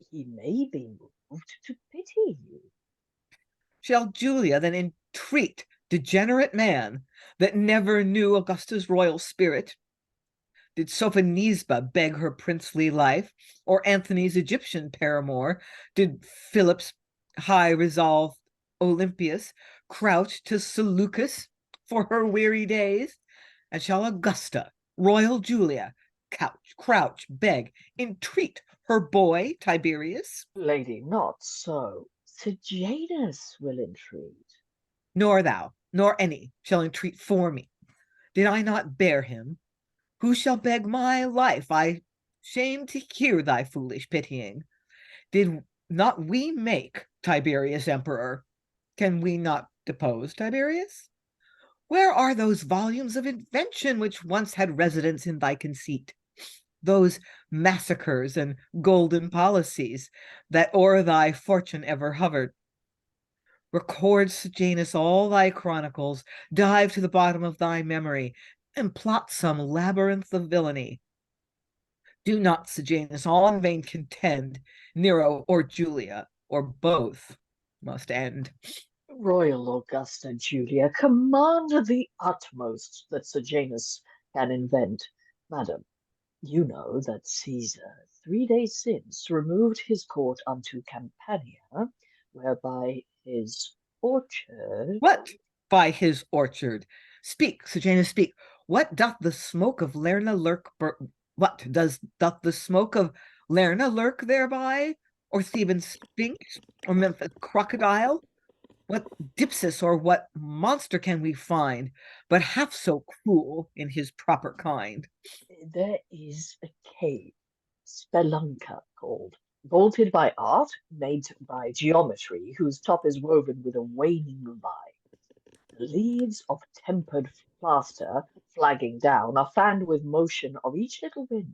he may be moved to pity you. Shall Julia then entreat degenerate man that never knew Augusta's royal spirit? Did Sophonisba beg her princely life, or Antony's Egyptian paramour? Did Philip's high resolved Olympius crouch to Seleucus for her weary days? And shall Augusta, royal Julia, crouch, beg, entreat her boy Tiberius? Lady, not so. Sejanus will entreat. Nor thou, nor any shall entreat for me. Did I not bear him? Who shall beg my life? I shame to hear thy foolish pitying. Did not we make Tiberius emperor? Can we not depose Tiberius? Where are those volumes of invention which once had residence in thy conceit? Those massacres and golden policies that o'er thy fortune ever hovered? Record, Sejanus, all thy chronicles, dive to the bottom of thy memory, and plot some labyrinth of villainy. Do not, Sejanus, all in vain contend, Nero or Julia, or both must end. Royal Augusta Julia, command the utmost that Sejanus can invent. Madam, you know that Caesar 3 days since removed his court unto Campania, whereby his orchard... What by his orchard? Speak, Sejanus, speak. What doth the smoke of Lerna lurk? Doth the smoke of Lerna lurk thereby, or Theban sphinx, or Memphis crocodile? What Dipsus or what monster can we find, but half so cruel in his proper kind? There is a cave, spelunca called, vaulted by art, made by geometry, whose top is woven with a waning vine. The leaves of tempered plaster, flagging down, are fanned with motion of each little wind,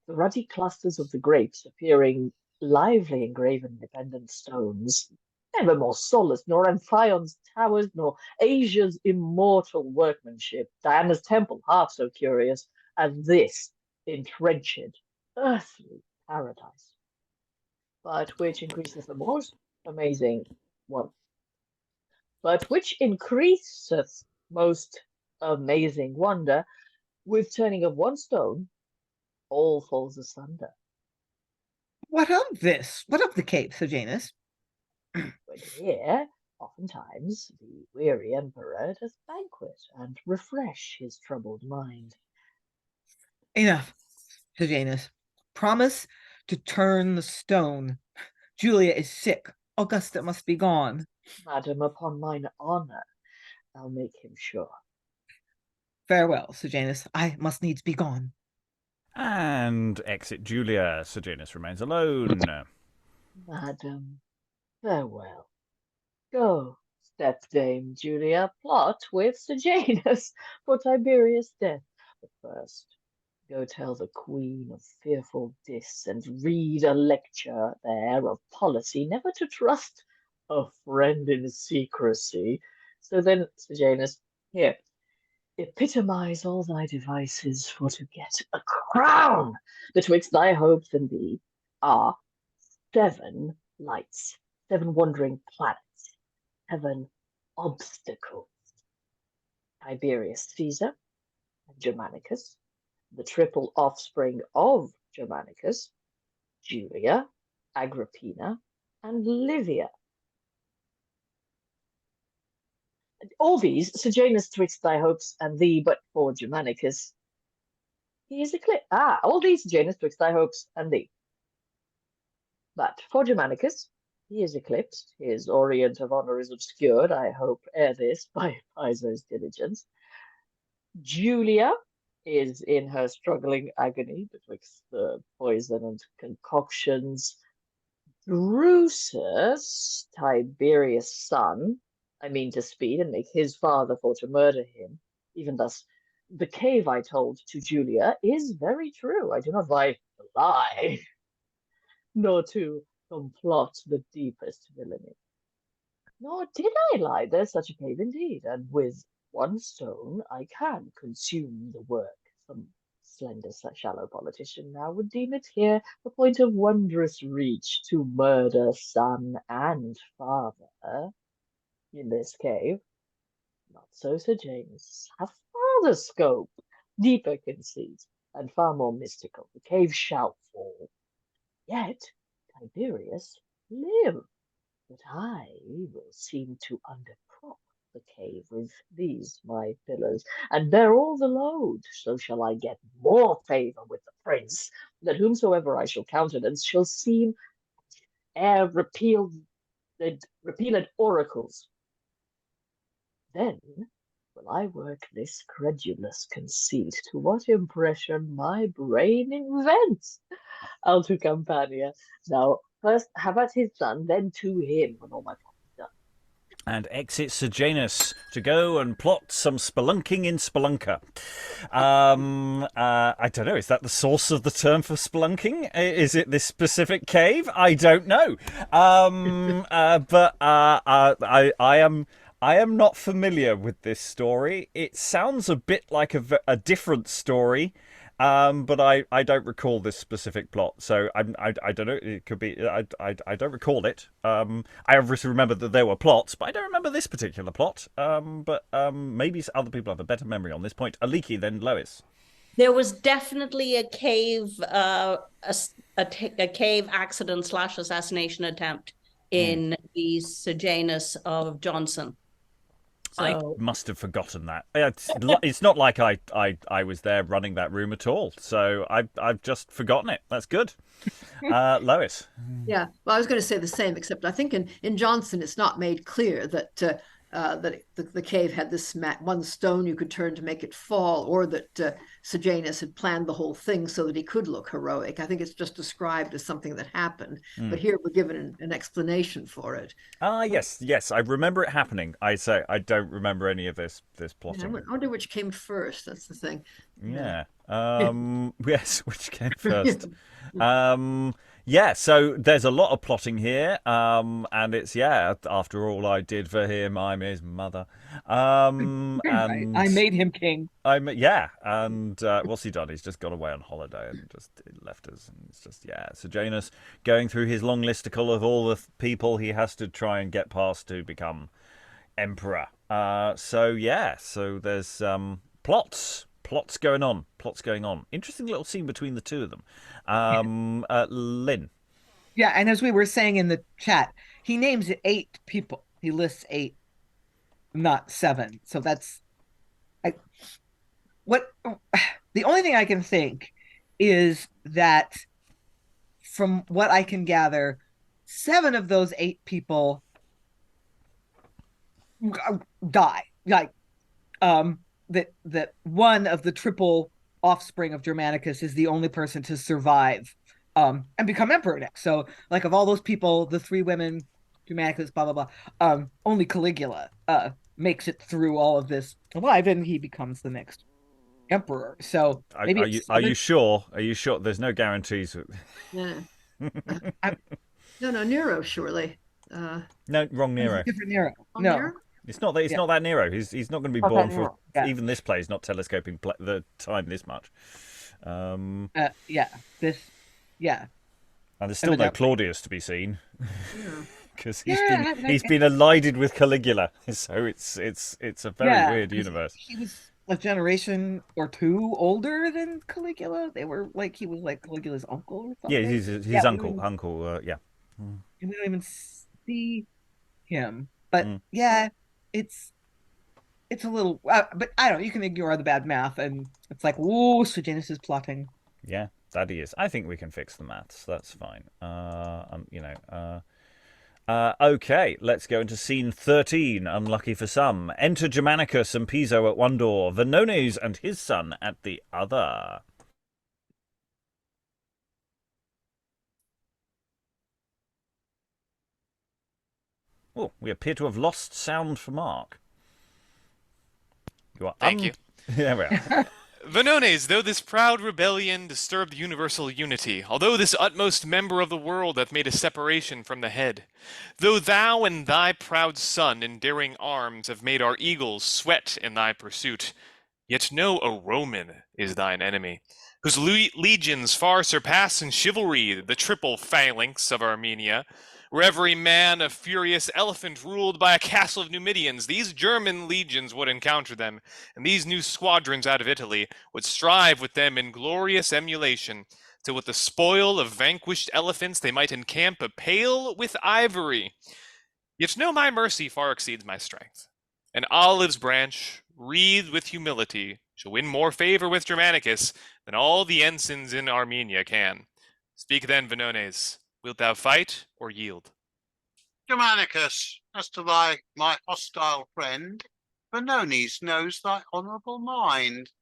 the ruddy clusters of the grapes appearing lively engraven dependent stones, never more solace, nor Amphion's towers, nor Asia's immortal workmanship, Diana's temple half so curious as this entrenched earthly paradise, but which increaseth the most amazing one. But which increaseth most amazing wonder, with turning of one stone, all falls asunder. What of this? What of the cave, Sejanus? When here, oftentimes, the weary emperor doth banquet and refresh his troubled mind. Enough, Sejanus. Promise to turn the stone. Julia is sick. Augusta must be gone. Madam, upon mine honour, I'll make him sure. Farewell, Sejanus. I must needs be gone. And exit Julia. Sejanus remains alone. Madam, farewell. Go, stepdame Julia, plot with Sejanus for Tiberius' death. But first, go tell the queen of fearful Dis, and read a lecture there of policy, never to trust a friend in secrecy. So then, Sejanus, here, epitomize all thy devices for to get a crown. Betwixt thy hopes and thee are 7 lights, 7 wandering planets, 7 obstacles. Tiberius Caesar and Germanicus, the triple offspring of Germanicus, Julia, Agrippina, and Livia. All these, Sejanus twixt thy hopes and thee, but for Germanicus, he is eclipsed. All these, Sejanus, twixt thy hopes and thee. But for Germanicus, he is eclipsed. His orient of honour is obscured, I hope, ere this, by Piso's diligence. Julia, is in her struggling agony betwixt the poison and concoctions. Drusus, Tiberius' son, I mean to speed and make his father for to murder him. Even thus, the cave I told to Julia is very true. I do not lie, nor to complot the deepest villainy. Nor did I lie, there's such a cave indeed, and with one stone I can consume the work. Some slender, shallow politician now would deem it here a point of wondrous reach to murder son and father in this cave. Not so, Sejanus. Have farther scope, deeper conceit, and far more mystical. The cave shall fall. Yet Tiberius live. But I will seem to underprop the cave with these my pillars, and bear all the load. So shall I get more favour with the prince, that whomsoever I shall countenance shall seem ere repealed oracles. Then will I work this credulous conceit, to what impression my brain invents. I'll to Campania. Now, first have at his son, then to him, when all my plot is done. And exit Sejanus to go and plot some spelunking in Spelunker. I don't know, is that the source of the term for spelunking? Is it this specific cave? I don't know. But I am not familiar with this story. It sounds a bit like a different story. But I don't recall this specific plot, so I don't know. It could be I don't recall it. I obviously remember that there were plots, but I don't remember this particular plot. But maybe other people have a better memory on this point. Aliki, then Lois. There was definitely a cave, a cave accident / assassination attempt in the Sejanus of Johnson. So, I must have forgotten that. It's not like I was there running that room at all. So I've just forgotten it. That's good. Lois. Yeah, well, I was going to say the same, except I think in Johnson it's not made clear that the cave had this one stone you could turn to make it fall, or that Sejanus had planned the whole thing so that he could look heroic. I think it's just described as something that happened, but here we're given an explanation for it. Yes, I remember it happening. I say I don't remember any of this plotting. I wonder which came first. That's the thing. Yeah. Yes, which came first. Yeah, so there's a lot of plotting here, and it's, after all I did for him, I'm his mother. And I made him king. And what's he done? He's just gone away on holiday and just left us. And it's just, Sejanus going through his long listicle of all the people he has to try and get past to become emperor. So there's plots going on. Interesting little scene between the two of them. Lynn. Yeah, and as we were saying in the chat, he names it 8 people. He lists 8, not 7. So that's the only thing I can think is that, from what I can gather, 7 of those 8 people die. Like, that one of the triple offspring of Germanicus is the only person to survive and become emperor next. So, like, of all those people, the 3 women, Germanicus, blah blah blah, only Caligula makes it through all of this alive, and he becomes the next emperor. So maybe are you sure? Are you sure? There's no guarantees. Yeah. No, Nero, surely. No, wrong Nero. Different Nero. Oh, No. Nero? It's not that. It's not that Nero. He's not going to be born for even this play is not telescoping the time this much. And there's still no Claudius to be seen because he's been allied with Caligula. So it's a very weird universe. He was a generation or 2 older than Caligula. He was like Caligula's uncle or something. Yeah, he's his uncle. And we don't even see him. But it's a little, but I don't know, you can ignore the bad math, and it's like, whoa, Sejanus is plotting. Yeah, that he is. I think we can fix the maths. That's fine. Okay, let's go into scene 13, unlucky for some. Enter Germanicus and Piso at one door, Vonones and his son at the other. Oh, we appear to have lost sound for Mark. You are Thank you. There we are. Vonones, though this proud rebellion disturbed universal unity, although this utmost member of the world hath made a separation from the head, though thou and thy proud son in daring arms have made our eagles sweat in thy pursuit, yet know a Roman is thine enemy, whose legions far surpass in chivalry the triple phalanx of Armenia, were every man a furious elephant ruled by a castle of Numidians. These German legions would encounter them, and these new squadrons out of Italy would strive with them in glorious emulation, till with the spoil of vanquished elephants they might encamp a pale with ivory. Yet know my mercy far exceeds my strength. An olive's branch, wreathed with humility, shall win more favor with Germanicus than all the ensigns in Armenia can. Speak then, Vonones. Wilt thou fight or yield? Germanicus, as to my hostile friend, Vonones knows thy honourable mind,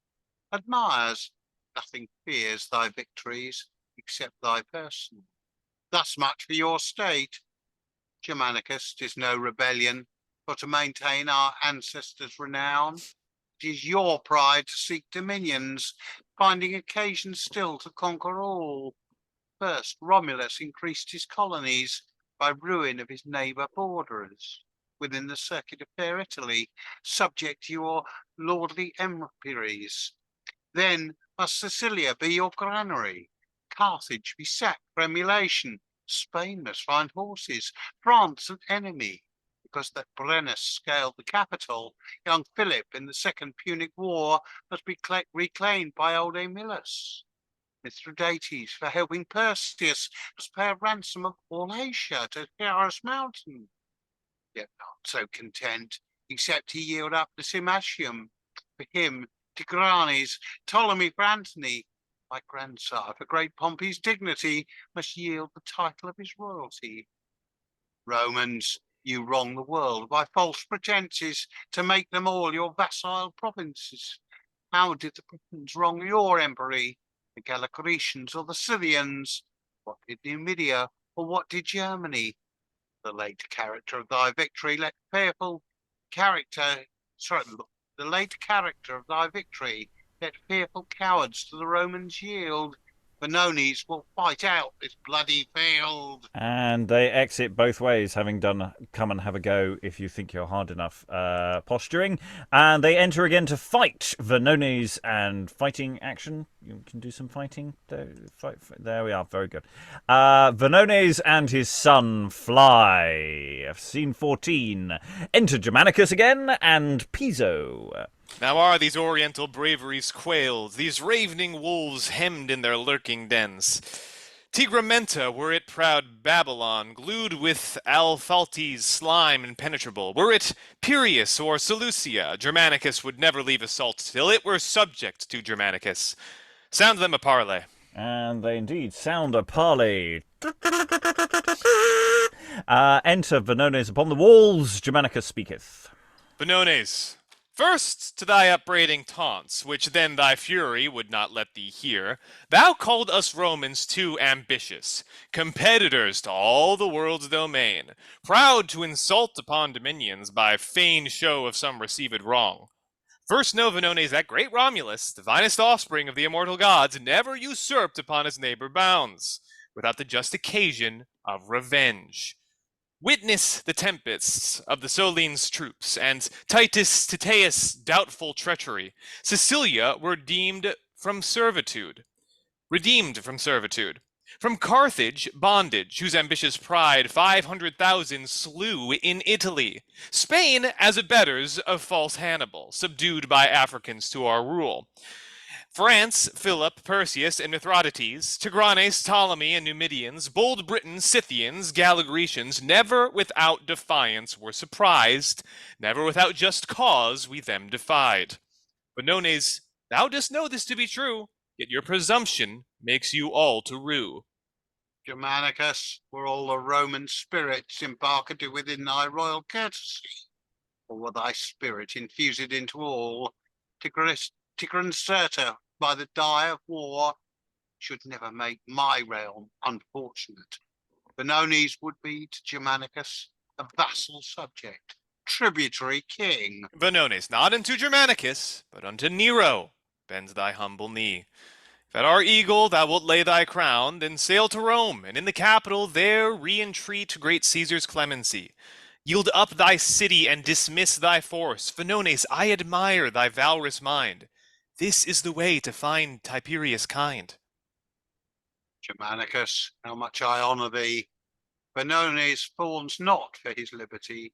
admires, nothing fears thy victories, except thy person. Thus much for your state. Germanicus, 'tis no rebellion, for to maintain our ancestors' renown. It is your pride to seek dominions, finding occasion still to conquer all. First, Romulus increased his colonies by ruin of his neighbour borderers within the circuit of fair Italy, subject to your lordly emperies. Then must Sicilia be your granary, Carthage be sacked for emulation, Spain must find horses, France an enemy, because that Brennus scaled the capital, young Philip in the Second Punic War must be reclaimed by old Emilius. Mithridates, for helping Perseus, must pay a ransom of all Asia to Pyrrhus mountain. Yet not so content, except he yield up the Cimatium. For him, Tigranes, Ptolemy for Antony, my grandsire, for great Pompey's dignity, must yield the title of his royalty. Romans, you wrong the world by false pretences to make them all your vassal provinces. How did the Britons wrong your empery? The Gallo-Grecians or the Scythians? What did Numidia or what did Germany? The late character of thy victory, the late character of thy victory, let fearful cowards to the Romans yield. Vonones will fight out this bloody field. And they exit both ways, having done come and have a go if you think you're hard enough posturing. And they enter again to fight Vonones, and fighting action. You can do some fighting. There we are. Very good. Vonones and his son fly. Scene 14. Enter Germanicus again and Piso. Now are these oriental braveries quailed, these ravening wolves hemmed in their lurking dens. Tigramenta, were it proud Babylon, glued with Alphaltes slime impenetrable, were it Piraeus or Seleucia, Germanicus would never leave assault till it were subject to Germanicus. Sound them a parley. And they indeed sound a parley. Enter Vonones upon the walls, Germanicus speaketh. Vonones, first to thy upbraiding taunts, which then thy fury would not let thee hear, thou called us Romans too ambitious, competitors to all the world's domain, proud to insult upon dominions by feigned show of some received wrong. First know, Vonones, that great Romulus, divinest offspring of the immortal gods, never usurped upon his neighbor bounds, without the just occasion of revenge. Witness the tempests of the Soline's troops, and Titus Titius' doubtful treachery. Sicilia were redeemed from servitude. From Carthage, bondage, whose ambitious pride 500,000 slew in Italy. Spain, as abettors of false Hannibal, subdued by Africans to our rule. France, Philip, Perseus, and Mithridates, Tigranes, Ptolemy, and Numidians, bold Britons, Scythians, Gallo-Grecians, never without defiance were surprised, never without just cause we them defied. Vonones, thou dost know this to be true, yet your presumption makes you all to rue. Germanicus, were all the Roman spirits embarked within thy royal courtesy, or were thy spirit infused into all, Tigrancerta by the die of war, should never make my realm unfortunate. Vonones would be to Germanicus a vassal subject, tributary king. Vonones, not unto Germanicus, but unto Nero, bend thy humble knee. If at our eagle thou wilt lay thy crown, then sail to Rome, and in the capital there re-entreat great Caesar's clemency. Yield up thy city and dismiss thy force. Vonones, I admire thy valorous mind. This is the way to find Tiberius kind. Germanicus, how much I honour thee. Vonones fawns not for his liberty,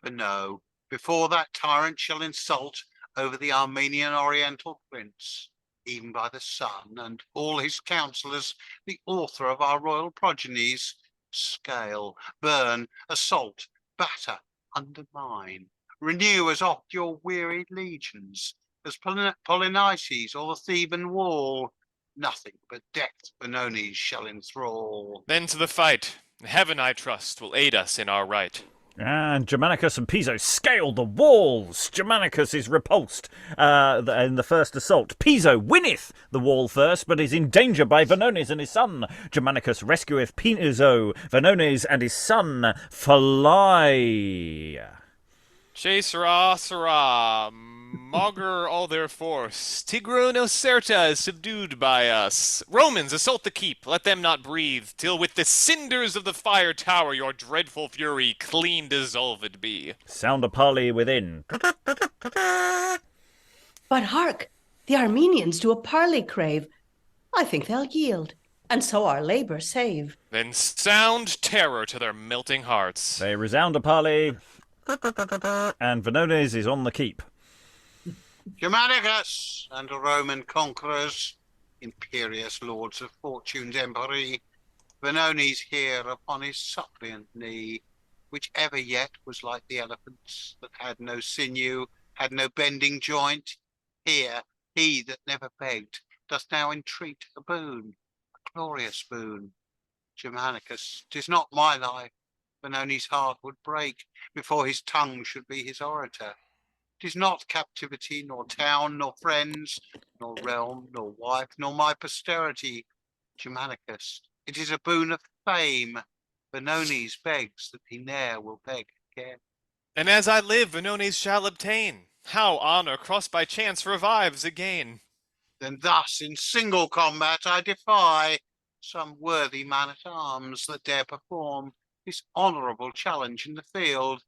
but no, before that tyrant shall insult over the Armenian Oriental prince, even by the sun and all his counsellors, the author of our royal progenies, scale, burn, assault, batter, undermine, renew as oft your wearied legions, as Polynices or the Theban wall. Nothing but death Vonones shall enthrall. Then to the fight. Heaven, I trust, will aid us in our right. And Germanicus and Piso scale the walls. Germanicus is repulsed in the first assault. Piso winneth the wall first, but is in danger by Vonones and his son. Germanicus rescueth Piso, Vonones and his son fly. Sera, maugre all their force. Tigran is subdued by us. Romans, assault the keep, let them not breathe, till with the cinders of the fire tower your dreadful fury clean dissolved be. Sound a parley within. But hark, the Armenians do a parley crave. I think they'll yield, and so our labour save. Then sound terror to their melting hearts. They resound a parley, and Vonones is on the keep. Germanicus and the Roman conquerors, imperious lords of fortune's empery, Vonones here upon his suppliant knee, which ever yet was like the elephant's, that had no sinew, had no bending joint. Here he that never begged doth now entreat a boon, a glorious boon. Germanicus, 'tis not my life Vonones' heart would break before his tongue should be his orator. 'Tis not captivity, nor town, nor friends, nor realm, nor wife, nor my posterity, Germanicus. It is a boon of fame. Vonones begs that he ne'er will beg again. And as I live, Vonones shall obtain. How honor crossed by chance revives again. Then thus in single combat I defy some worthy man-at-arms that dare perform this honourable challenge in the field.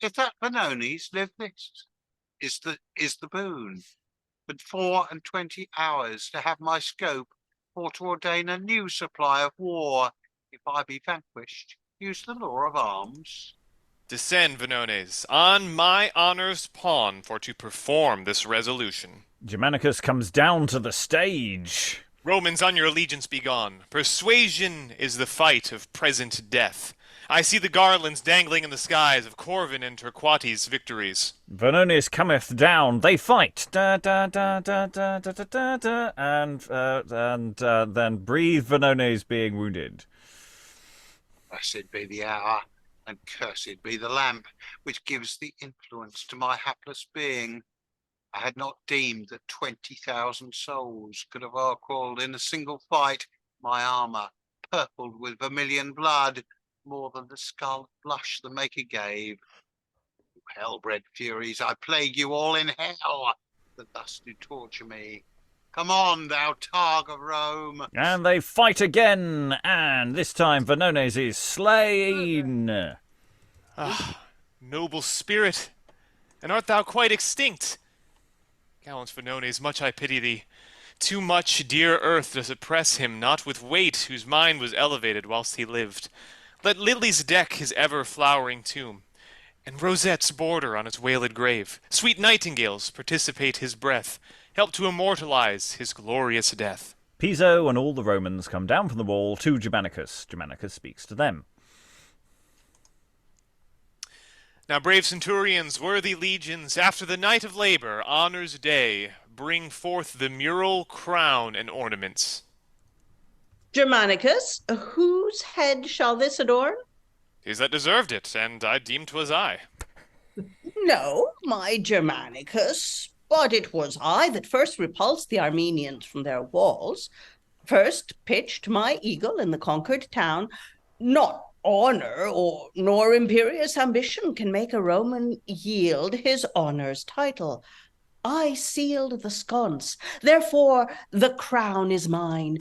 If that Vonones live this is the boon, but 24 hours to have my scope, or to ordain a new supply of war. If I be vanquished, use the law of arms. Descend, Vonones, on my honor's pawn for to perform this resolution. Germanicus comes down to the stage. Romans, on your allegiance be gone. Persuasion is the fight of present death. I see the garlands dangling in the skies of Corvin and Torquate's victories. Vonones cometh down. They fight. Da, da, da, da, da, da, da, da, da. And then breathe Vonones being wounded. Blessed be the hour, and cursed be the lamp, which gives the influence to my hapless being. I had not deemed that 20,000 souls could have o'ercrawled in a single fight my armour, purpled with vermilion blood, more than the scarlet blush the Maker gave. You hell-bred furies, I plague you all in hell, that thus do torture me. Come on, thou Targ of Rome. And they fight again, and this time Vonones is slain. Ah, noble spirit, and art thou quite extinct? Gallant Vonones, much I pity thee. Too much dear earth does oppress him, not with weight, whose mind was elevated whilst he lived. Let lilies deck his ever-flowering tomb, and rosettes border on his wailed grave. Sweet nightingales participate his breath, help to immortalize his glorious death. Piso and all the Romans come down from the wall to Germanicus. Germanicus speaks to them. Now, brave centurions, worthy legions, after the night of labor, honor's day, bring forth the mural crown and ornaments. Germanicus, whose head shall this adorn? Tis that deserved it, and I deemed 'twas I. No, my Germanicus, but it was I that first repulsed the Armenians from their walls, first pitched my eagle in the conquered town. Not honor nor imperious ambition can make a Roman yield his honor's title. I sealed the sconce, therefore the crown is mine.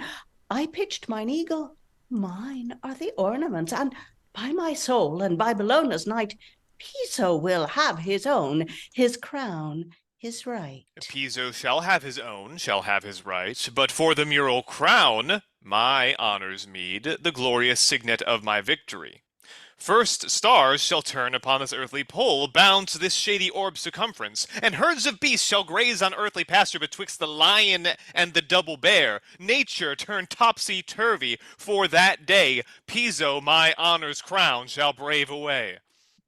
I pitched mine eagle, mine are the ornaments, and by my soul and by Bellona's knight, Piso will have his own, his crown, his right. Piso shall have his own, shall have his right, but for the mural crown, my honor's meed, the glorious signet of my victory. First stars shall turn upon this earthly pole, bound to this shady orb's circumference, and herds of beasts shall graze on earthly pasture betwixt the lion and the double bear. Nature turn topsy-turvy, for that day Piso my honor's crown shall brave away.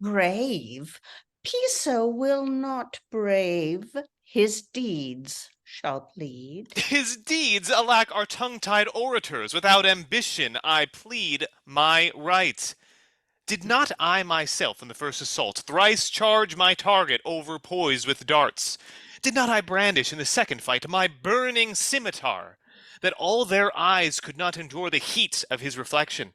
Brave? Piso will not brave, his deeds shall plead. His deeds, alack, are tongue-tied orators. Without ambition I plead my right. Did not I myself in the first assault thrice charge my target overpoised with darts? Did not I brandish in the second fight my burning scimitar, that all their eyes could not endure the heat of his reflection?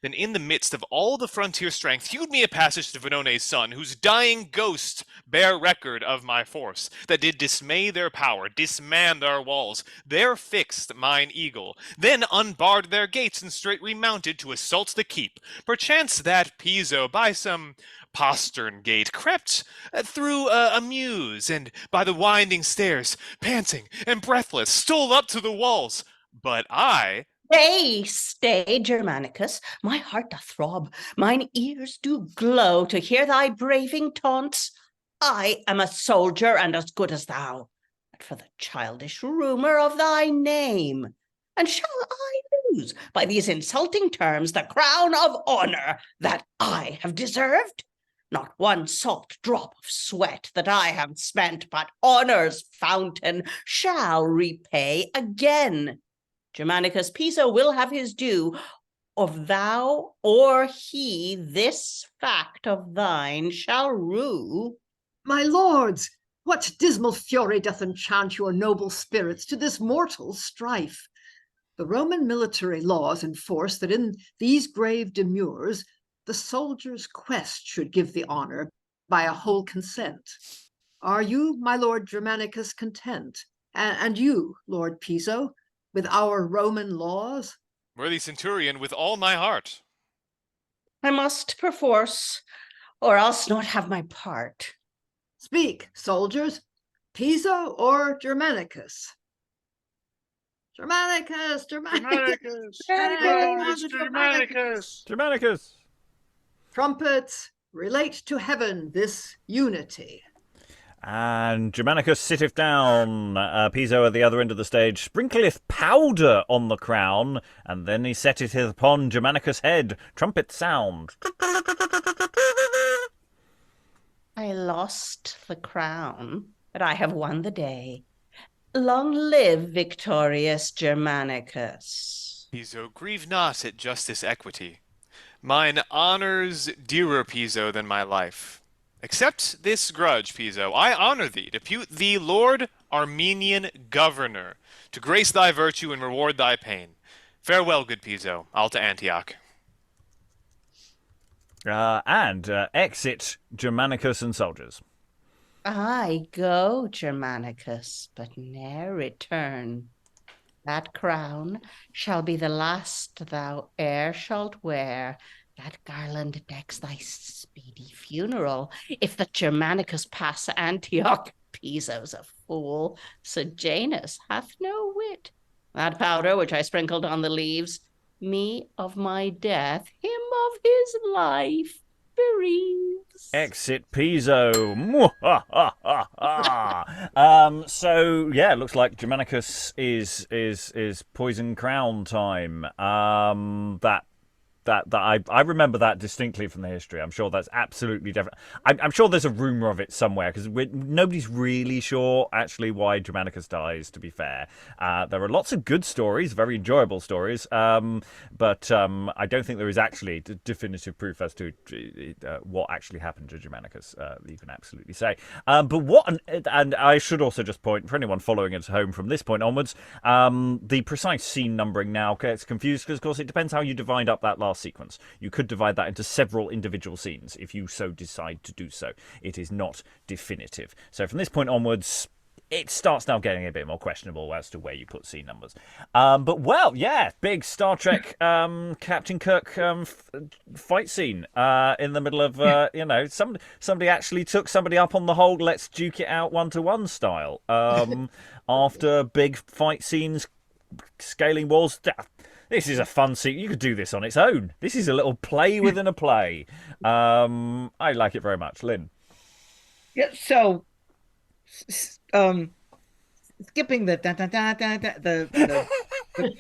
Then in the midst of all the frontier strength hewed me a passage to Vonones' son, whose dying ghost bare record of my force, that did dismay their power, disman their walls. There fixed mine eagle, then unbarred their gates, and straight remounted to assault the keep. Perchance that Piso by some postern gate crept through a mews, and by the winding stairs, panting and breathless, stole up to the walls. But I... Stay, Germanicus, my heart doth throb, mine ears do glow to hear thy braving taunts. I am a soldier and as good as thou, but for the childish rumour of thy name. And shall I lose by these insulting terms the crown of honour that I have deserved? Not one salt drop of sweat that I have spent, but honour's fountain shall repay again. Germanicus, Piso will have his due, of thou or he this fact of thine shall rue. My lords, what dismal fury doth enchant your noble spirits to this mortal strife? The Roman military laws enforce that in these grave demurs the soldier's quest should give the honour by a whole consent. Are you, my lord Germanicus, content? And you, Lord Piso, with our Roman laws? Worthy Centurion, with all my heart. I must perforce, or else not have my part. Speak, soldiers, Piso or Germanicus? Germanicus! Germanicus! Germanicus! Germanicus! Trumpets, relate to heaven this unity. And Germanicus sitteth down, Piso at the other end of the stage, sprinkleth powder on the crown, and then he setteth it upon Germanicus' head. Trumpet sound. I lost the crown, but I have won the day. Long live victorious Germanicus. Piso, grieve not at justice equity. Mine honour's dearer, Piso, than my life. Accept this grudge, Piso. I honour thee, depute thee Lord Armenian Governor, to grace thy virtue and reward thy pain. Farewell, good Piso. I'll to Antioch. Exit Germanicus and soldiers. I go, Germanicus, but ne'er return. That crown shall be the last thou e'er shalt wear. That garland decks thy speedy funeral. If the Germanicus pass Antioch, Piso's a fool. Sejanus hath no wit. That powder which I sprinkled on the leaves, me of my death, him of his life, bereaves. Exit Piso. So yeah, it looks like Germanicus is poison crown time. That I remember that distinctly from the history. I'm sure that's absolutely different. I'm sure there's a rumor of it somewhere because nobody's really sure actually why Germanicus dies. To be fair, there are lots of good stories, very enjoyable stories, but I don't think there is actually definitive proof as to what actually happened to Germanicus. You can absolutely say. But and I should also just point for anyone following us home from this point onwards, the precise scene numbering now gets confused because, of course, it depends how you divide up that last sequence. You could divide that into several individual scenes if you so decide to do so. It is not definitive. So from this point onwards, it starts now getting a bit more questionable as to where you put scene numbers. But, well, yeah, big Star Trek Captain Kirk fight scene in the middle of, somebody actually took somebody up on the whole let's duke it out 1-to-1 style. After big fight scenes, scaling walls. This is a fun scene. You could do this on its own. This is a little play within a play. I like it very much. Lynn. Yeah, so skipping the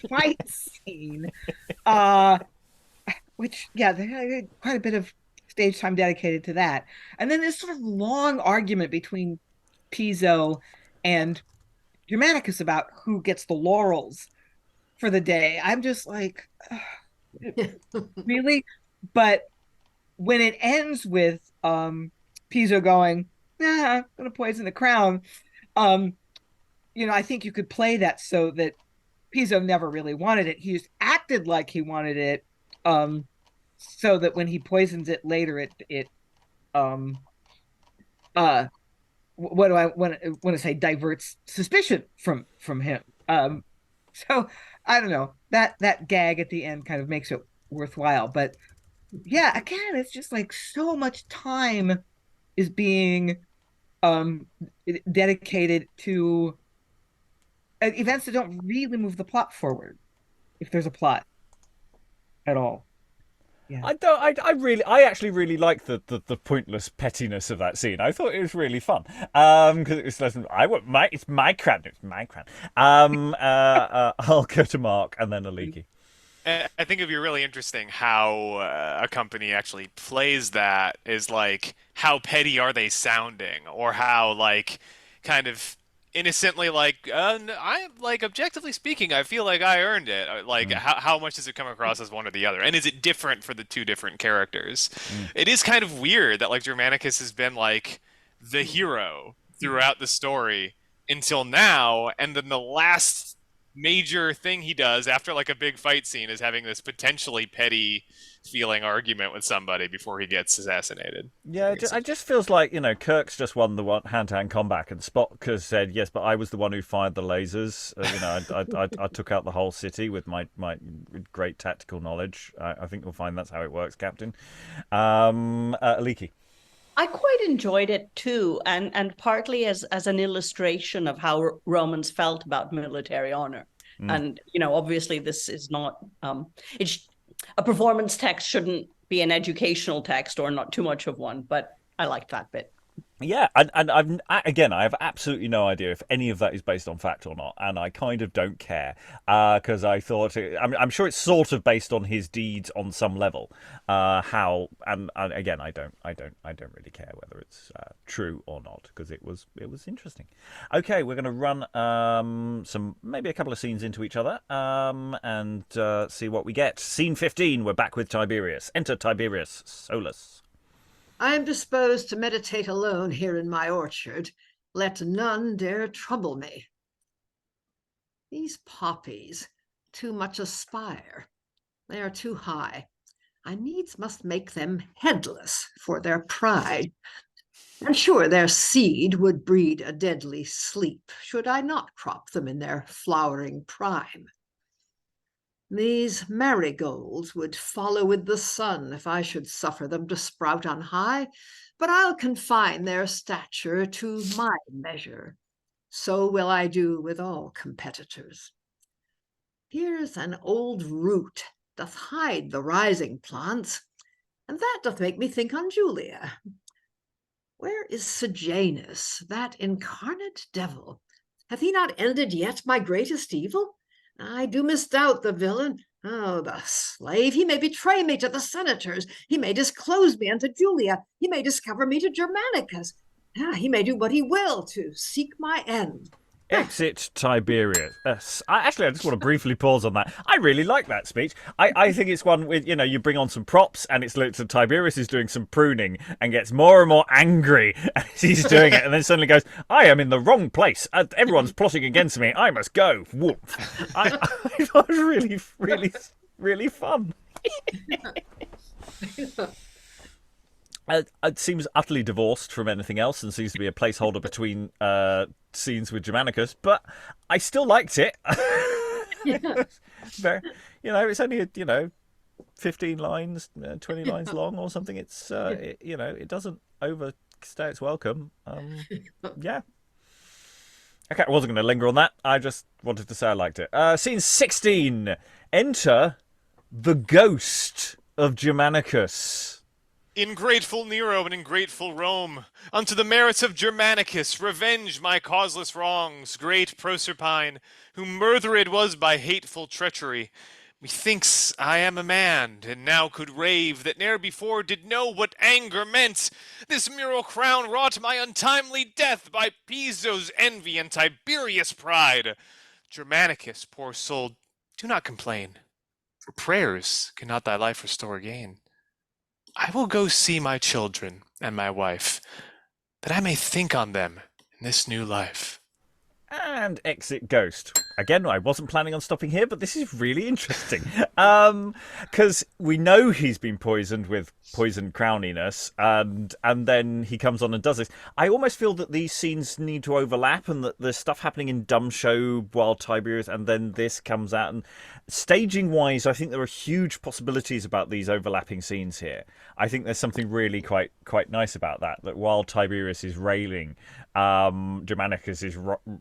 fight scene, which they had quite a bit of stage time dedicated to that, and then this sort of long argument between Piso and Germanicus about who gets the laurels for the day. I'm just like, really? But when it ends with Piso going, I'm gonna poison the crown, I think you could play that so that Piso never really wanted it. He just acted like he wanted it, so that when he poisons it later, what do I want to say, diverts suspicion from him. So I don't know, that gag at the end kind of makes it worthwhile. But yeah, again, it's just like so much time is being dedicated to events that don't really move the plot forward, if there's a plot at all. Yeah. I actually really like the pointless pettiness of that scene. I thought it was really fun. Because it was listen, it's my crown. I'll go to Mark and then Aliki. I think it'd be really interesting how a company actually plays that, is like, how petty are they sounding, or how, like, kind of innocently, like, I, like, objectively speaking, I feel like I earned it. Like, how much does it come across as one or the other? And is it different for the two different characters? It is kind of weird that, like, Germanicus has been, like, the hero throughout the story until now, and then the last major thing he does after, like, a big fight scene is having this potentially petty feeling argument with somebody before he gets assassinated. Yeah, it just feels like, Kirk's just won the hand-to-hand combat, and Spock has said, yes, but I was the one who fired the lasers. I took out the whole city with my great tactical knowledge. I think you'll find that's how it works, Captain. Aliki. I quite enjoyed it too, and partly as an illustration of how Romans felt about military honor. And obviously this is not a performance text shouldn't be an educational text, or not too much of one, but I liked that bit. Yeah, and I have absolutely no idea if any of that is based on fact or not, and I kind of don't care, because I thought I'm sure it's sort of based on his deeds on some level. How and again, I don't really care whether it's true or not, because it was interesting. Okay, we're going to run maybe a couple of scenes into each other, and see what we get. Scene 15. We're back with Tiberius. Enter Tiberius Solus. I am disposed to meditate alone here in my orchard. Let none dare trouble me. These poppies too much aspire. They are too high. I needs must make them headless for their pride. And sure, their seed would breed a deadly sleep, should I not crop them in their flowering prime. These marigolds would follow with the sun if I should suffer them to sprout on high, but I'll confine their stature to my measure. So will I do with all competitors. Here's an old root doth hide the rising plants, and that doth make me think on Julia. Where is Sejanus, that incarnate devil? Hath he not ended yet my greatest evil? I do misdoubt the villain, Oh, the slave! He may betray me to the senators. He may disclose me unto Julia. He may discover me to Germanicus. He may do what he will to seek my end. Exit Tiberius. I just want to briefly pause on that. I really like that speech. I think it's one with, you bring on some props and it's like Tiberius is doing some pruning and gets more and more angry as he's doing it, and then suddenly goes, I am in the wrong place. Everyone's plotting against me. I must go. Whoop. I thought it was really, really, really fun. It seems utterly divorced from anything else and seems to be a placeholder between scenes with Germanicus, but I still liked it. Very, it's only 15 lines, 20 lines long or something. It's it doesn't overstay its welcome. Yeah. Okay, I wasn't going to linger on that. I just wanted to say I liked it. Scene 16. Enter the ghost of Germanicus. Ingrateful Nero and ingrateful Rome, unto the merits of Germanicus, revenge my causeless wrongs, great Proserpine, who murthered was by hateful treachery. Methinks I am a man, and now could rave, that ne'er before did know what anger meant. This mural crown wrought my untimely death by Piso's envy and Tiberius' pride. Germanicus, poor soul, do not complain, for prayers cannot thy life restore again. I will go see my children and my wife, that I may think on them in this new life. And exit ghost. Again, I wasn't planning on stopping here, but this is really interesting. Because we know he's been poisoned with poison crowniness, and then he comes on and does this. I almost feel that these scenes need to overlap, and that there's stuff happening in Dumb Show while Tiberius, and then this comes out. And staging-wise, I think there are huge possibilities about these overlapping scenes here. I think there's something really quite nice about that. That while Tiberius is railing, Germanicus is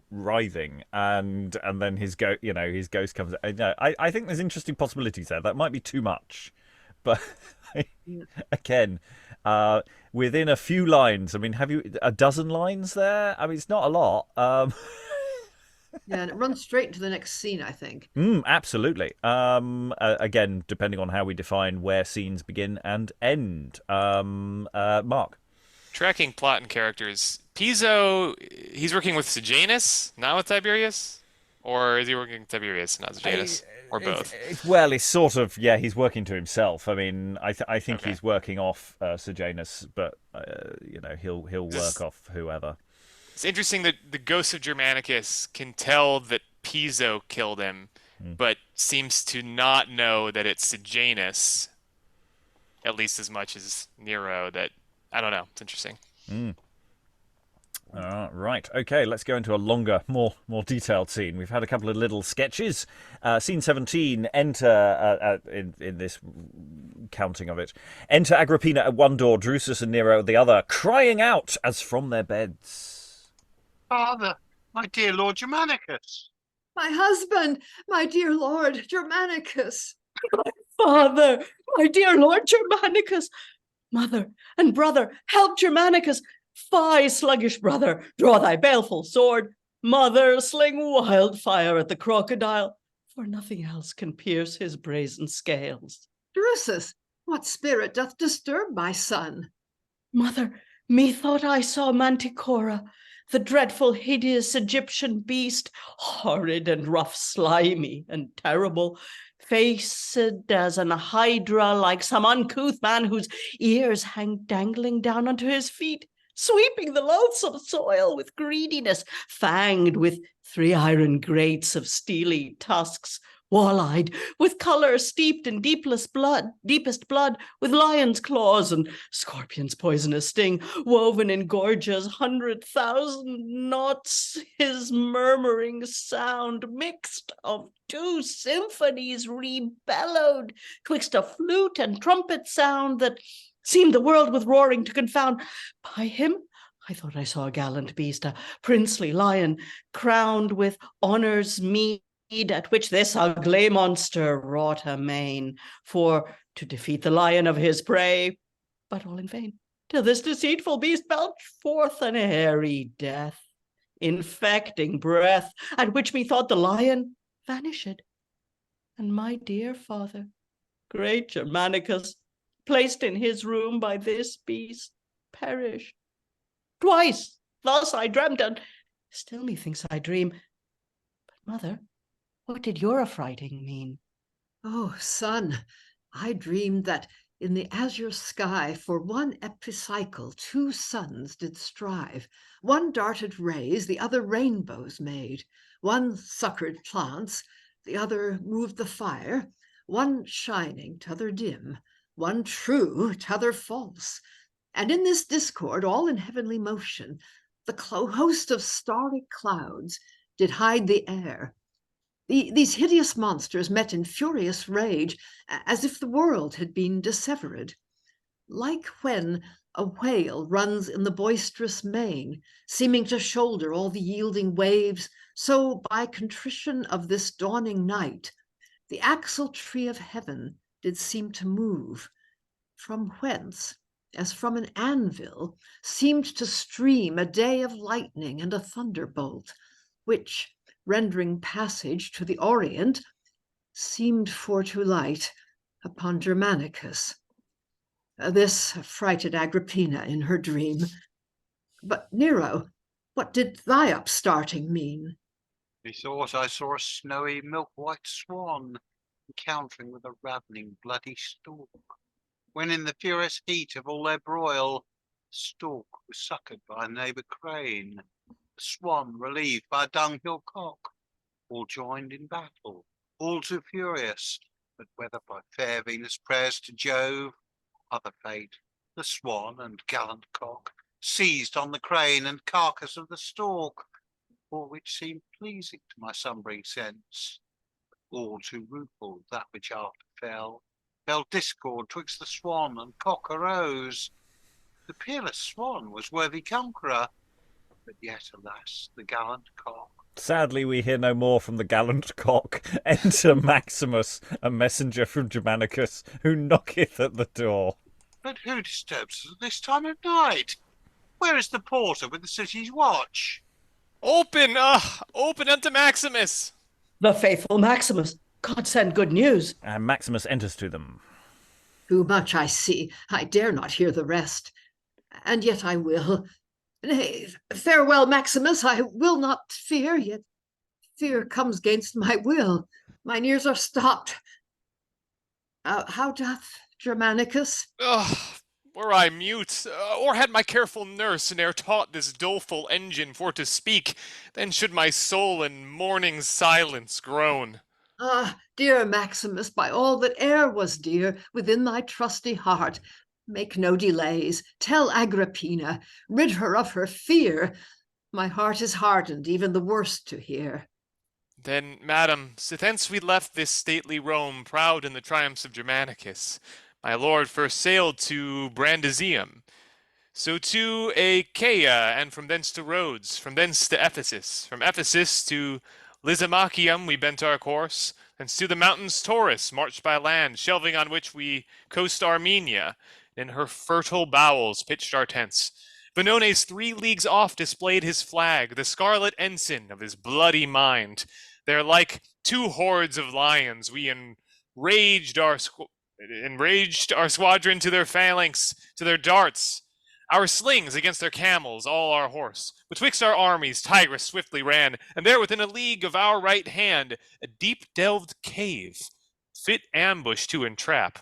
writhing, and then his ghost comes. I think there's interesting possibilities there. That might be too much, but again, within a few lines. I mean, have you a dozen lines there? I mean, it's not a lot. Yeah, and it runs straight into the next scene, I think. Absolutely. Again, depending on how we define where scenes begin and end. Mark. Tracking plot and characters. Piso, he's working with Sejanus, not with Tiberius? Or is he working with Tiberius, not Sejanus? Or both? It's sort of, yeah, he's working to himself. I mean, I think he's working off Sejanus, but, he'll work off whoever. It's interesting that the ghost of Germanicus can tell that Piso killed him, but seems to not know that it's Sejanus, at least as much as Nero. That, I don't know. It's interesting. Right. Okay, let's go into a longer, more detailed scene. We've had a couple of little sketches. Scene 17, enter, in this counting of it, enter Agrippina at one door, Drusus and Nero at the other, crying out as from their beds. Father, my dear Lord Germanicus. My husband, my dear Lord Germanicus. Father, my dear Lord Germanicus. Mother and brother, help Germanicus. Fie, sluggish brother, draw thy baleful sword. Mother, sling wildfire at the crocodile, for nothing else can pierce his brazen scales. Drusus, what spirit doth disturb my son? Mother, methought I saw Manticora, the dreadful, hideous Egyptian beast, horrid and rough, slimy and terrible, faced as an hydra, like some uncouth man whose ears hang dangling down unto his feet, sweeping the loathsome soil with greediness, fanged with 3 iron grates of steely tusks, wall-eyed, with colour steeped in deepest blood, with lion's claws and scorpion's poisonous sting, woven in gorgeous 100,000 knots, his murmuring sound, mixed of 2 symphonies rebellowed, twixt a flute and trumpet sound that seemed the world with roaring to confound. By him I thought I saw a gallant beast, a princely lion, crowned with honours meet, at which this ugly monster wrought amain, for to defeat the lion of his prey, but all in vain, till this deceitful beast belched forth an airy death, infecting breath, at which methought the lion vanished, And my dear father, great Germanicus, placed in his room by this beast, perished. Twice thus I dreamt, and still methinks I dream. But mother, what did your affrighting mean? Oh, son, I dreamed that in the azure sky for one epicycle 2 suns did strive. One darted rays, the other rainbows made. One succored plants, the other moved the fire. One shining, t'other dim. One true, t'other false. And in this discord, all in heavenly motion, the host of starry clouds did hide the air. These hideous monsters met in furious rage, as if the world had been dissevered. Like when a whale runs in the boisterous main, seeming to shoulder all the yielding waves, so by contrition of this dawning night, the axle tree of heaven did seem to move, from whence, as from an anvil, seemed to stream a day of lightning and a thunderbolt, which, rendering passage to the Orient, seemed for to light upon Germanicus. This affrighted Agrippina in her dream. But Nero, what did thy upstarting mean? Methought I saw a snowy milk-white swan encountering with a ravening bloody stork, when in the furious heat of all their broil, the stork was succoured by a neighbour crane, the swan relieved by a dunghill cock, all joined in battle, all too furious, but whether by fair Venus' prayers to Jove, other fate, the swan and gallant cock seized on the crane and carcass of the stork, all which seemed pleasing to my slumbering sense, but all too rueful that which after fell discord twixt the swan and cock arose. The peerless swan was worthy conqueror, but yet, alas, the gallant cock. Sadly, we hear no more from the gallant cock. Enter Maximus, a messenger from Germanicus, who knocketh at the door. But who disturbs us at this time of night? Where is the porter with the city's watch? Open, open unto Maximus! The faithful Maximus, God send good news. And Maximus enters to them. Too much I see, I dare not hear the rest, and yet I will. Nay, farewell, Maximus, I will not fear, yet fear comes gainst my will. Mine ears are stopped. How doth Germanicus? Were I mute, or had my careful nurse ne'er taught this doleful engine for to speak, then should my soul in mourning silence groan. Ah, dear Maximus, by all that e'er was dear within thy trusty heart, make no delays. Tell Agrippina, rid her of her fear. My heart is hardened, even the worst to hear. Then, madam, sithence we left this stately Rome, proud in the triumphs of Germanicus, my lord first sailed to Brandisium, so to Achaia, and from thence to Rhodes, from thence to Ephesus, from Ephesus to Lysimachium we bent our course, thence to the mountains Taurus, marched by land, shelving on which we coast Armenia, in her fertile bowels pitched our tents. Vonones 3 leagues off displayed his flag, the scarlet ensign of his bloody mind. There, like 2 hordes of lions, we enraged our squadron to their phalanx, to their darts, our slings against their camels, all our horse. Betwixt our armies Tigris swiftly ran, and there within a league of our right hand, a deep-delved cave, fit ambush to entrap.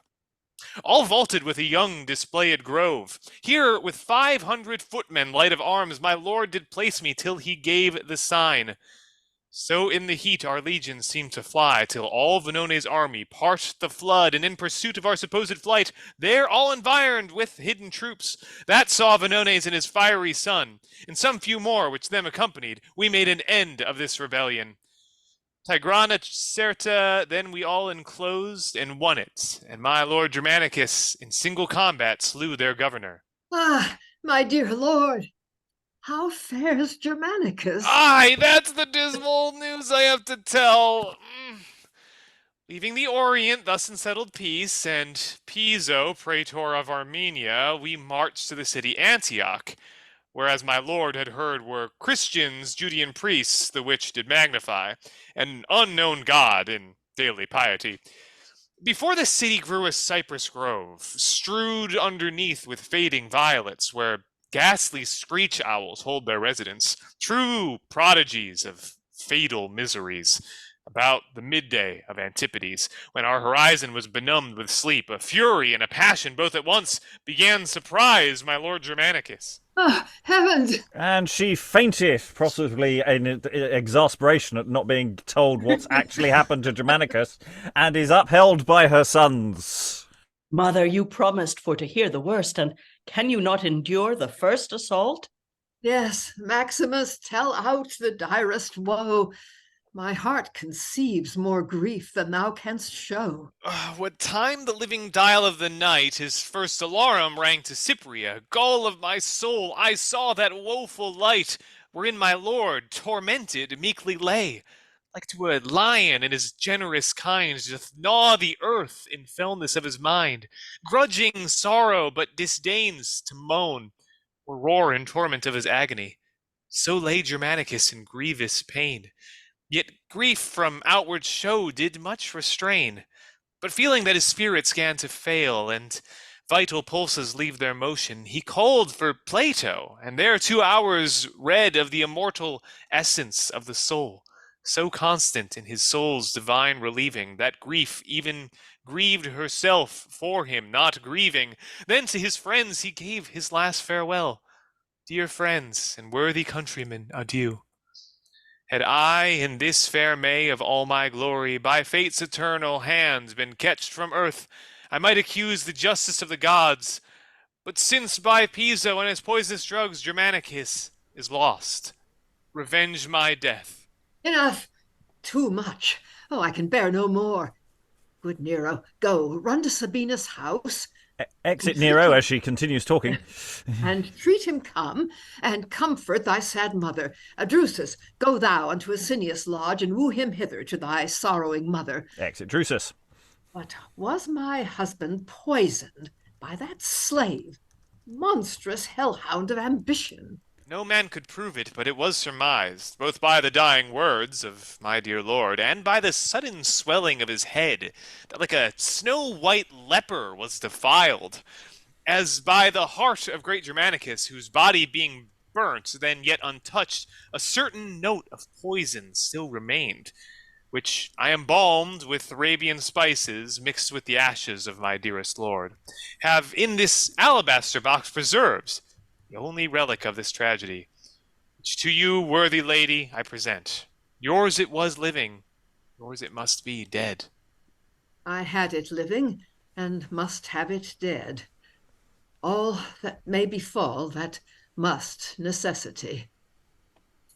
All vaulted with a young displayed grove. Here with 500 footmen light of arms my lord did place me till he gave the sign. So in the heat our legions seemed to fly, till all Vonones' army part the flood, and in pursuit of our supposed flight, there all environed with hidden troops. That saw Vonones and his fiery son, and some few more which them accompanied, we made an end of this rebellion. Tigrana certa, then we all enclosed and won it, and my lord Germanicus in single combat slew their governor. Ah, my dear lord, how fares Germanicus? Aye, that's the dismal news I have to tell. Leaving the Orient thus in settled peace, and Piso, praetor of Armenia, we marched to the city Antioch, whereas my lord had heard were Christians, Judean priests, the which did magnify, an unknown God in daily piety. Before the city grew a cypress grove, strewed underneath with fading violets, where ghastly screech owls hold their residence, true prodigies of fatal miseries. About the midday of Antipodes, when our horizon was benumbed with sleep, a fury and a passion both at once began surprise my lord Germanicus. Oh, heavens! And she fainteth, possibly in exasperation at not being told what's actually happened to Germanicus, and is upheld by her sons. Mother, you promised for to hear the worst, and can you not endure the first assault? Yes, Maximus, tell out the direst woe. My heart conceives more grief than thou canst show. What time the living dial of the night his first alarum rang to Cypria, gall of my soul, I saw that woeful light, wherein my lord, tormented, meekly lay, like to a lion in his generous kind, doth gnaw the earth in fellness of his mind, grudging sorrow, but disdains to moan, or roar in torment of his agony. So lay Germanicus in grievous pain. Yet grief from outward show did much restrain. But feeling that his spirits 'gan to fail, and vital pulses leave their motion, he called for Plato, and there 2 hours read of the immortal essence of the soul, so constant in his soul's divine relieving, that grief even grieved herself for him, not grieving. Then to his friends he gave his last farewell. Dear friends and worthy countrymen, adieu. Had I in this fair May of all my glory by fate's eternal hands been catched from earth, I might accuse the justice of the gods. But since by Piso and his poisonous drugs Germanicus is lost, revenge my death. Enough! Too much. Oh, I can bear no more. Good Nero, go, run to Sabinus' house. Exit Nero as she continues talking. And treat him come, and comfort thy sad mother. Drusus, go thou unto Asinius' lodge, and woo him hither to thy sorrowing mother. Exit Drusus. But was my husband poisoned by that slave, monstrous hellhound of ambition? No man could prove it, but it was surmised, both by the dying words of my dear lord, and by the sudden swelling of his head, that like a snow-white leper was defiled, as by the heart of great Germanicus, whose body being burnt, then yet untouched, a certain note of poison still remained, which I embalmed with Arabian spices, mixed with the ashes of my dearest lord, have in this alabaster box preserved, the only relic of this tragedy, which to you, worthy lady, I present. Yours it was living, yours it must be dead. I had it living, and must have it dead. All that may befall, that must necessity.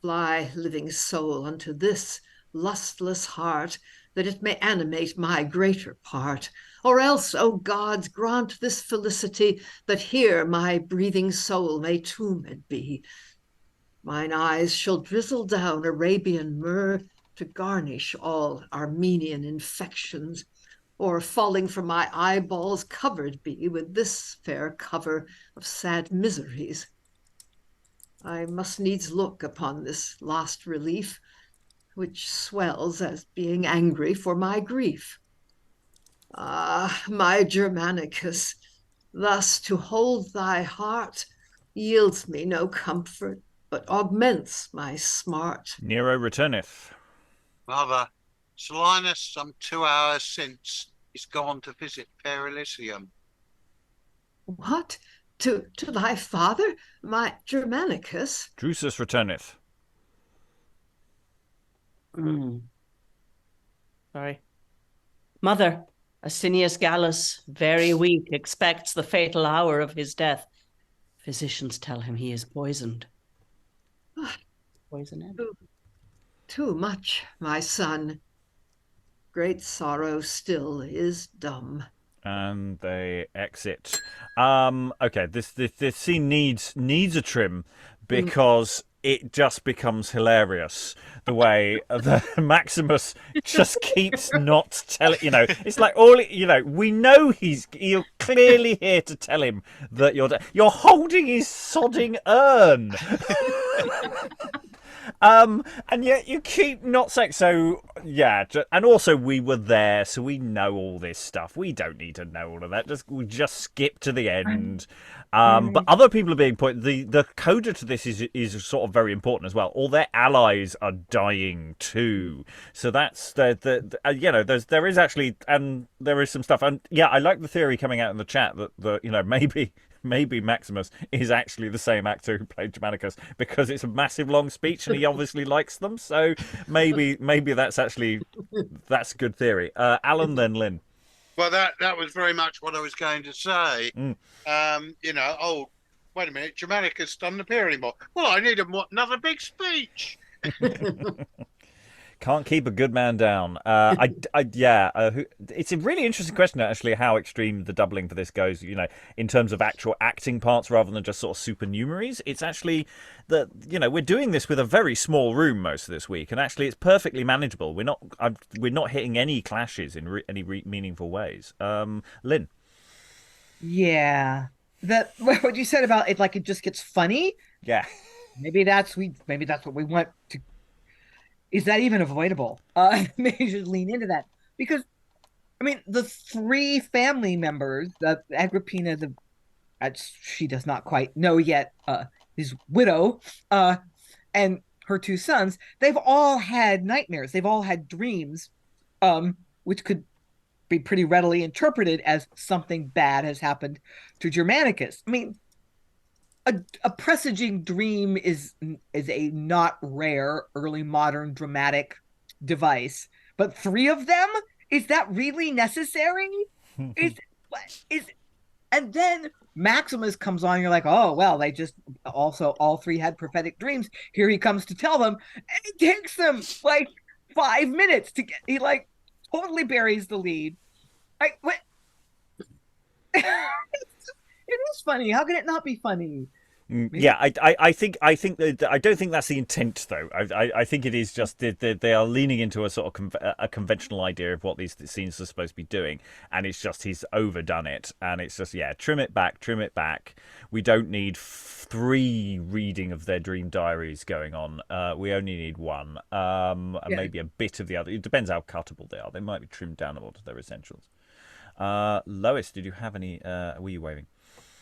Fly, living soul, unto this lustless heart, that it may animate my greater part. Or else, O gods, grant this felicity, that here my breathing soul may tombed be. Mine eyes shall drizzle down Arabian myrrh to garnish all Armenian infections, or falling from my eyeballs covered be with this fair cover of sad miseries. I must needs look upon this last relief, which swells as being angry for my grief. Ah, my Germanicus, thus to hold thy heart yields me no comfort, but augments my smart. Nero returneth. Mother, Sejanus, some 2 hours since, is gone to visit fair Elysium. What? To thy father, my Germanicus? Drusus returneth. Sorry. Mother, Asinius Gallus, very weak, expects the fatal hour of his death. Physicians tell him he is poisoned. Poisoned? Too much, my son. Great sorrow still is dumb. And they exit. Okay, this scene needs a trim because it just becomes hilarious the way the Maximus just keeps not telling. It's like we know you're clearly here to tell him that you're holding his sodding urn. And yet you keep not saying. So Yeah, and also we were there, so we know all this stuff. We don't need to know all of that. We just skip to the end. But other people are being pointed. The coda to this is sort of very important as well. All their allies are dying too, so that's there is actually, and there is some stuff. And yeah, I like the theory coming out in the chat that maybe Maximus is actually the same actor who played Germanicus, because it's a massive long speech and he obviously likes them. So maybe that's a good theory. Alan, then Lynn. Well, that was very much what I was going to say. Wait a minute, Germanicus doesn't appear anymore. Well, I need another big speech. Can't keep a good man down. It's a really interesting question, actually, how extreme the doubling for this goes, in terms of actual acting parts rather than just sort of supernumeraries. It's actually that, we're doing this with a very small room most of this week, and actually it's perfectly manageable. We're not hitting any clashes in any meaningful ways. Lynn? Yeah. What you said about it, like it just gets funny? Yeah. Maybe that's what we want to. Is that even avoidable? Maybe you should lean into that, because, I mean, the three family members, Agrippina, she does not quite know yet, his widow, and her two sons, they've all had nightmares. They've all had dreams, which could be pretty readily interpreted as something bad has happened to Germanicus. I mean, a presaging dream is a not rare early modern dramatic device, but three of them, is that really necessary? And then Maximus comes on, you're like, oh well, they just also all three had prophetic dreams. Here he comes to tell them, and it takes them like 5 minutes to get. He like totally buries the lead. It is funny. How can it not be funny? Yeah, I think that, I don't think that's the intent, though. I think it is just that they are leaning into a sort of a conventional idea of what these scenes are supposed to be doing, and it's just he's overdone it, and it's just trim it back. We don't need 3 reading of their dream diaries going on. We only need 1, and maybe a bit of the other. It depends how cuttable they are. They might be trimmed down a lot of their essentials. Lois, did you have any? Were you waving?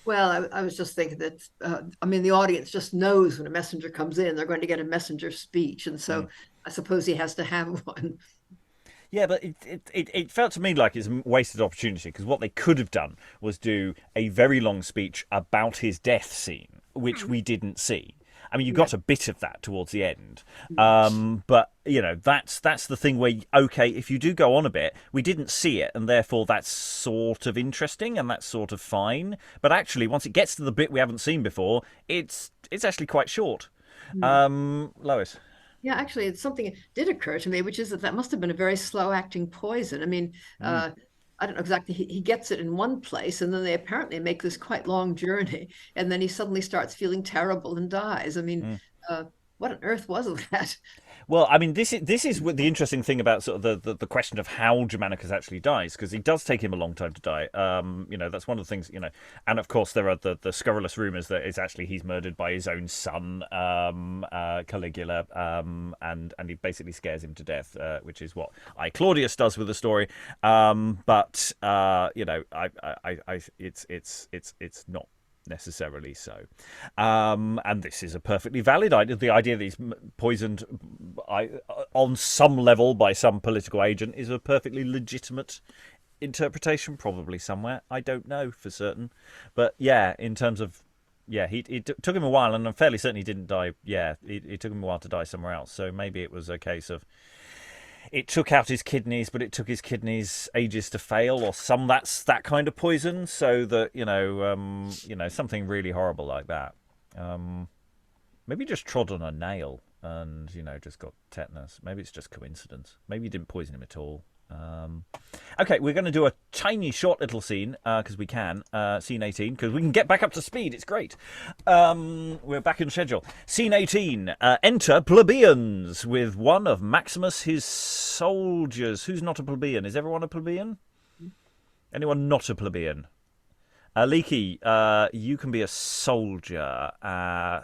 Well, I was just thinking that, the audience just knows when a messenger comes in, they're going to get a messenger speech. And so I suppose he has to have one. Yeah, but it felt to me like it's a wasted opportunity, because what they could have done was do a very long speech about his death scene, which we didn't see. I mean, you got a bit of that towards the end, but that's the thing where if you do go on a bit, we didn't see it, and therefore that's sort of interesting and that's sort of fine. But actually, once it gets to the bit we haven't seen before, it's actually quite short. Lois. Yeah, actually, it's something that did occur to me, which is that must have been a very slow acting poison. I mean, I don't know exactly. He gets it in one place, and then they apparently make this quite long journey, and then he suddenly starts feeling terrible and dies. I mean, what on earth was that? Well, I mean, this is what the interesting thing about sort of the question of how Germanicus actually dies, because it does take him a long time to die. That's one of the things, and of course there are the scurrilous rumours that it's actually he's murdered by his own son, Caligula, and he basically scares him to death, which is what Claudius does with the story. It's not necessarily so, and this is a perfectly valid idea. The idea that he's poisoned on some level by some political agent is a perfectly legitimate interpretation, probably somewhere. I don't know for certain, but in terms of it took him a while, and I'm fairly certain he didn't die. It took him a while to die somewhere else, so maybe it was a case of it took out his kidneys, but it took his kidneys ages to fail, or that's that kind of poison. So that something really horrible like that. Maybe just trod on a nail and just got tetanus. Maybe it's just coincidence. Maybe you didn't poison him at all. Okay, we're going to do a tiny short little scene because we can. Scene 18, because we can get back up to speed. It's great. We're back in schedule. Scene 18. Enter plebeians with one of Maximus, his soldiers. Who's not a plebeian? Is everyone a plebeian? Anyone not a plebeian? Aliki, you can be a soldier.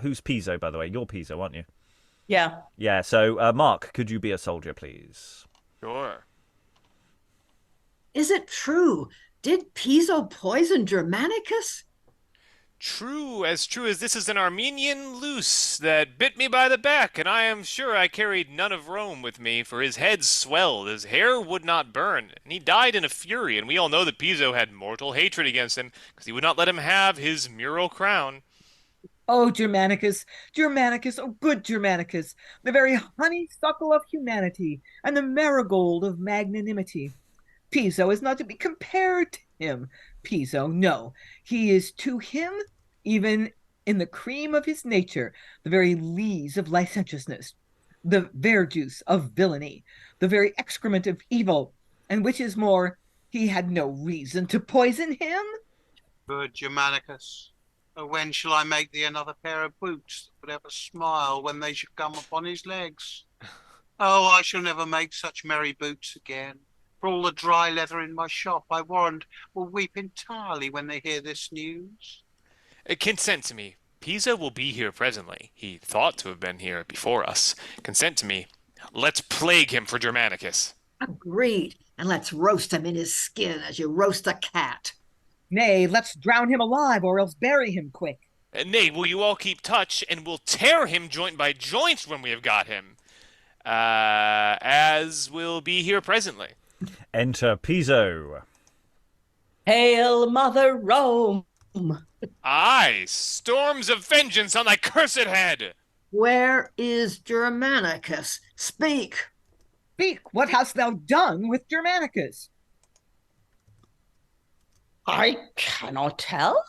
Who's Piso, by the way? You're Piso, aren't you? Yeah. Yeah, so Mark, could you be a soldier, please? Sure. Is it true? Did Piso poison Germanicus? True as this is an Armenian loose that bit me by the back, and I am sure I carried none of Rome with me, for his head swelled, his hair would not burn, and he died in a fury, and we all know that Piso had mortal hatred against him, because he would not let him have his mural crown. Oh, Germanicus, Germanicus, oh good Germanicus, the very honeysuckle of humanity and the marigold of magnanimity. Piso is not to be compared to him. Piso, no, he is to him, even in the cream of his nature, the very lees of licentiousness, the verjuice of villainy, the very excrement of evil, and which is more, he had no reason to poison him. Good Germanicus. When shall I make thee another pair of boots that would ever smile when they should come upon his legs? Oh, I shall never make such merry boots again. For all the dry leather in my shop, I warrant, will weep entirely when they hear this news. Consent to me. Piso will be here presently. He thought to have been here before us. Consent to me. Let's plague him for Germanicus. Agreed. And let's roast him in his skin as you roast a cat. Nay, let's drown him alive, or else bury him quick. Nay, will you all keep touch, and we'll tear him joint by joint when we have got him. As will be here presently. Enter Piso. Hail, Mother Rome! Aye, storms of vengeance on thy cursed head! Where is Germanicus? Speak! Speak, what hast thou done with Germanicus? I cannot tell.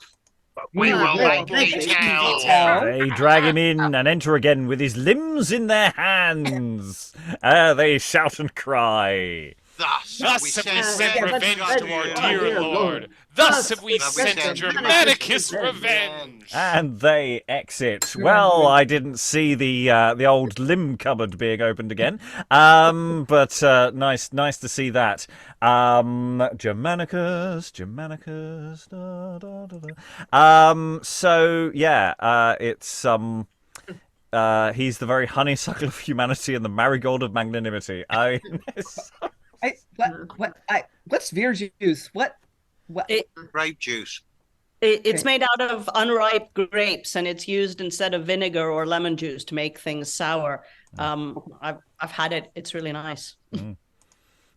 We will well, make they details. They drag him in and enter again with his limbs in their hands. They shout and cry. Thus have we sent revenge to our dear Lord. Thus have we sent Germanicus revenge. And they exit. Well, I didn't see the old limb cupboard being opened again. But nice to see that. Germanicus. Da, da, da, da. So yeah, it's he's the very honeysuckle of humanity and the marigold of magnanimity. What's verjuice? What? Grape juice. It's made out of unripe grapes, and it's used instead of vinegar or lemon juice to make things sour. I've had it. It's really nice.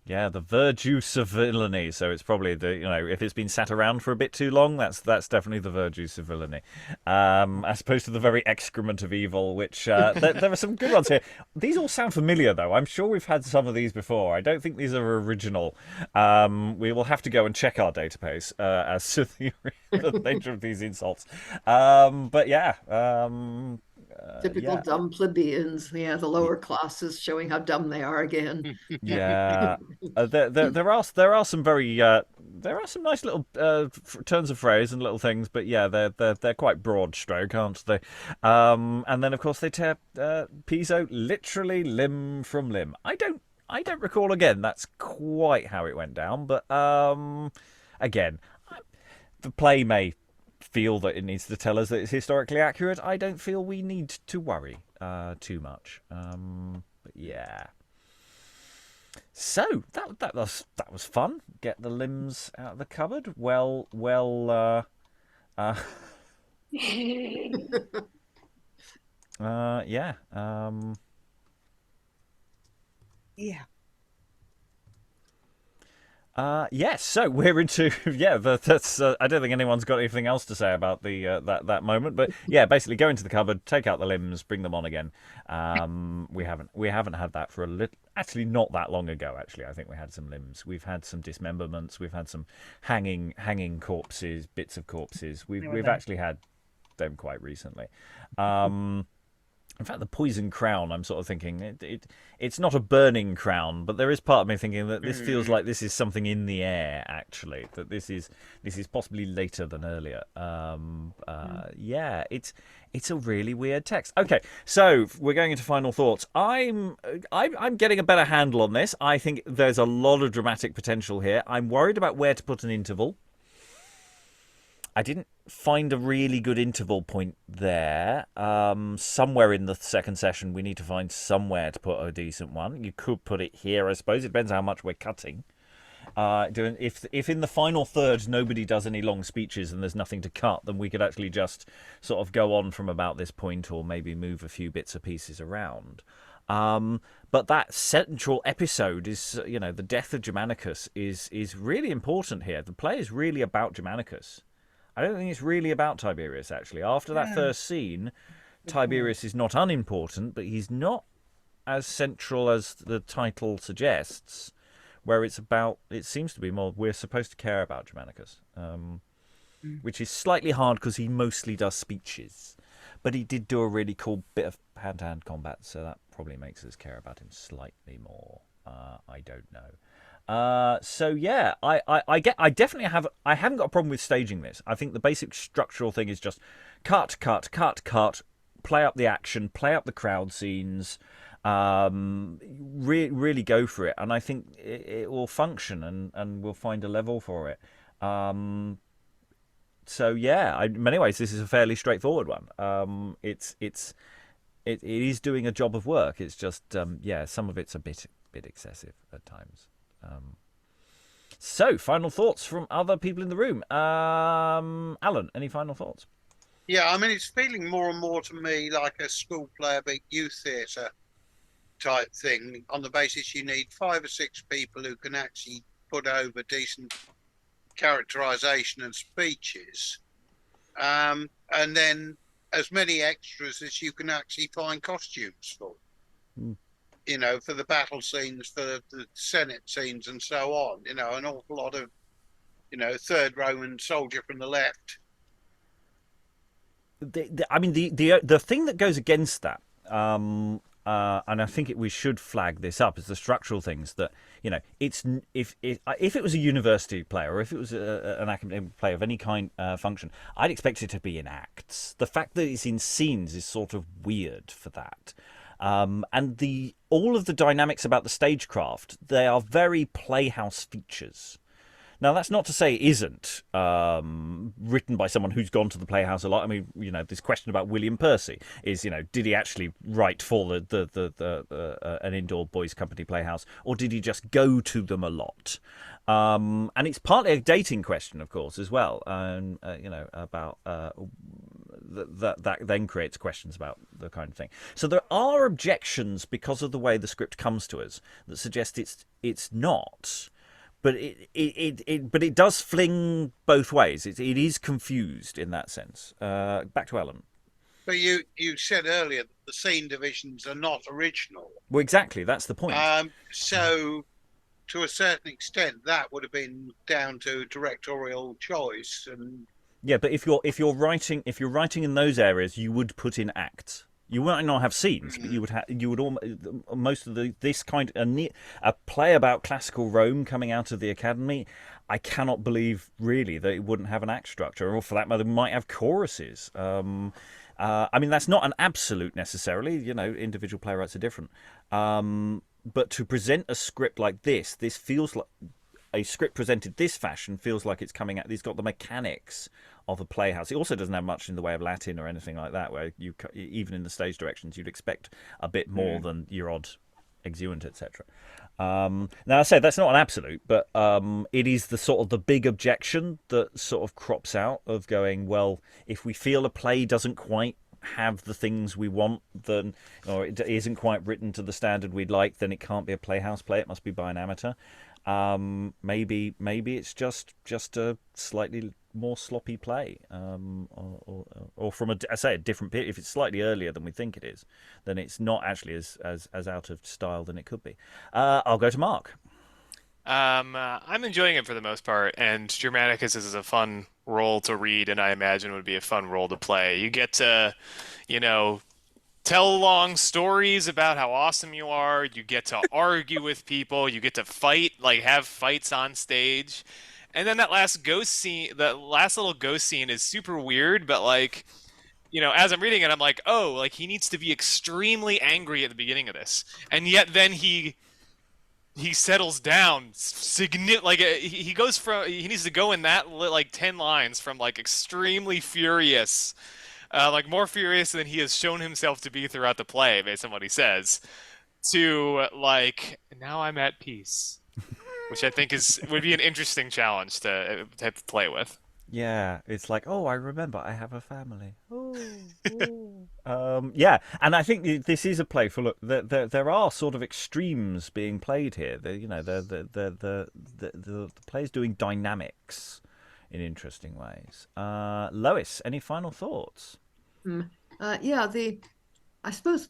Yeah, the verjuice of villainy. So it's probably if it's been sat around for a bit too long, that's definitely the verjuice of villainy, as opposed to the very excrement of evil. Which there are some good ones here. These all sound familiar, though. I'm sure we've had some of these before. I don't think these are original. We will have to go and check our database as to the nature of these insults. But yeah. Typical dumb plebeians. Yeah, the lower classes showing how dumb they are again. Yeah, there are some very there are some nice little turns of phrase and little things, but yeah, they're quite broad stroke, aren't they? And then of course they tear Piso literally limb from limb. I don't recall again. That's quite how it went down, but again, the play may feel that it needs to tell us that it's historically accurate. I don't feel we need to worry too much. But yeah. So that was fun. Get the limbs out of the cupboard. Well. Yeah. Yeah. Yes, so we're into that's I don't think anyone's got anything else to say about the that moment, but yeah, basically go into the cupboard, take out the limbs, bring them on again. We haven't had that for actually not that long ago. Actually, I think we had some limbs. We've had some dismemberments. We've had some hanging corpses, bits of corpses. We've actually had them quite recently. In fact, the poison crown, I'm sort of thinking, it's not a burning crown, but there is part of me thinking that this feels like this is something in the air, actually, that this is possibly later than earlier. Yeah, it's a really weird text. Okay, so we're going into final thoughts. I'm getting a better handle on this. I think there's a lot of dramatic potential here. I'm worried about where to put an interval. I didn't find a really good interval point there. Somewhere in the second session, we need to find somewhere to put a decent one. You could put it here, I suppose. It depends how much we're cutting. If in the final third nobody does any long speeches and there's nothing to cut, then we could actually just sort of go on from about this point, or maybe move a few bits or pieces around. But that central episode is, the death of Germanicus is really important here. The play is really about Germanicus. I don't think it's really about Tiberius, actually. After that first scene, Tiberius is not unimportant, but he's not as central as the title suggests, where it seems to be more, we're supposed to care about Germanicus, which is slightly hard because he mostly does speeches. But he did do a really cool bit of hand-to-hand combat, so that probably makes us care about him slightly more. I don't know. So yeah, I haven't got a problem with staging this. I think the basic structural thing is just cut, play up the action, play up the crowd scenes, really go for it, and I think it will function, and we'll find a level for it. So yeah, in many ways, this is a fairly straightforward one. It is doing a job of work. It's just some of it's a bit excessive at times. So, final thoughts from other people in the room. Alan, any final thoughts? Yeah, I mean, it's feeling more and more to me like a school play, a big youth theatre type thing, on the basis you need 5 or 6 people who can actually put over decent characterization and speeches, and then as many extras as you can actually find costumes for. For the battle scenes, for the Senate scenes, and so on. An awful lot of, third Roman soldier from the left. The thing that goes against that, and I think we should flag this up, is the structural things that, it's if it was a university play, or if it was an academic play of any kind function, I'd expect it to be in acts. The fact that it's in scenes is sort of weird for that. And all of the dynamics about the stagecraft, they are very Playhouse features. Now, that's not to say it isn't written by someone who's gone to the Playhouse a lot. I mean, this question about William Percy is, did he actually write for an indoor boys' company playhouse, or did he just go to them a lot? And it's partly a dating question, of course, as well. And about that then creates questions about the kind of thing. So there are objections because of the way the script comes to us that suggest it's not. But it does fling both ways. It is confused in that sense. Back to Ellen. But you said earlier that the scene divisions are not original. Well, exactly. That's the point. So, to a certain extent, that would have been down to directorial choice. And yeah, but if you're writing in those areas, you would put in acts. You might not have scenes, but you would almost, most of this kind of a play about classical Rome coming out of the academy. I cannot believe really that it wouldn't have an act structure, or for that matter, might have choruses. I mean, that's not an absolute necessarily. Individual playwrights are different. But to present a script like this feels like a script presented this fashion feels like it's coming out. It's got the mechanics of a playhouse. It also doesn't have much in the way of Latin or anything like that, where you even in the stage directions you'd expect a bit more than your odd exeunt, etc. Now I say that's not an absolute, but it is the sort of the big objection that sort of crops out of going, well, if we feel a play doesn't quite have the things we want, then, or it isn't quite written to the standard we'd like, then it can't be a playhouse play. It must be by an amateur. Maybe it's just a slightly more sloppy play, or from a different period. If it's slightly earlier than we think it is, then it's not actually as out of style than it could be. I'll go to Mark. I'm enjoying it for the most part, and Germanicus is a fun role to read, and I imagine would be a fun role to play. You get to, tell long stories about how awesome you are. You get to argue with people. You get to fight, have fights on stage. And then that last little ghost scene is super weird, but as I'm reading it, I'm like, oh, he needs to be extremely angry at the beginning of this. And yet then he he settles down he goes from he needs to go in that like 10 lines from like extremely furious, like more furious than he has shown himself to be throughout the play based on what he says, to like now I'm at peace, which I think would be an interesting challenge to play with. Yeah, it's like, oh, I remember I have a family. Yeah, and I think this is a play full of there are sort of extremes being played here. The play is doing dynamics in interesting ways. Lois, any final thoughts? Yeah, I suppose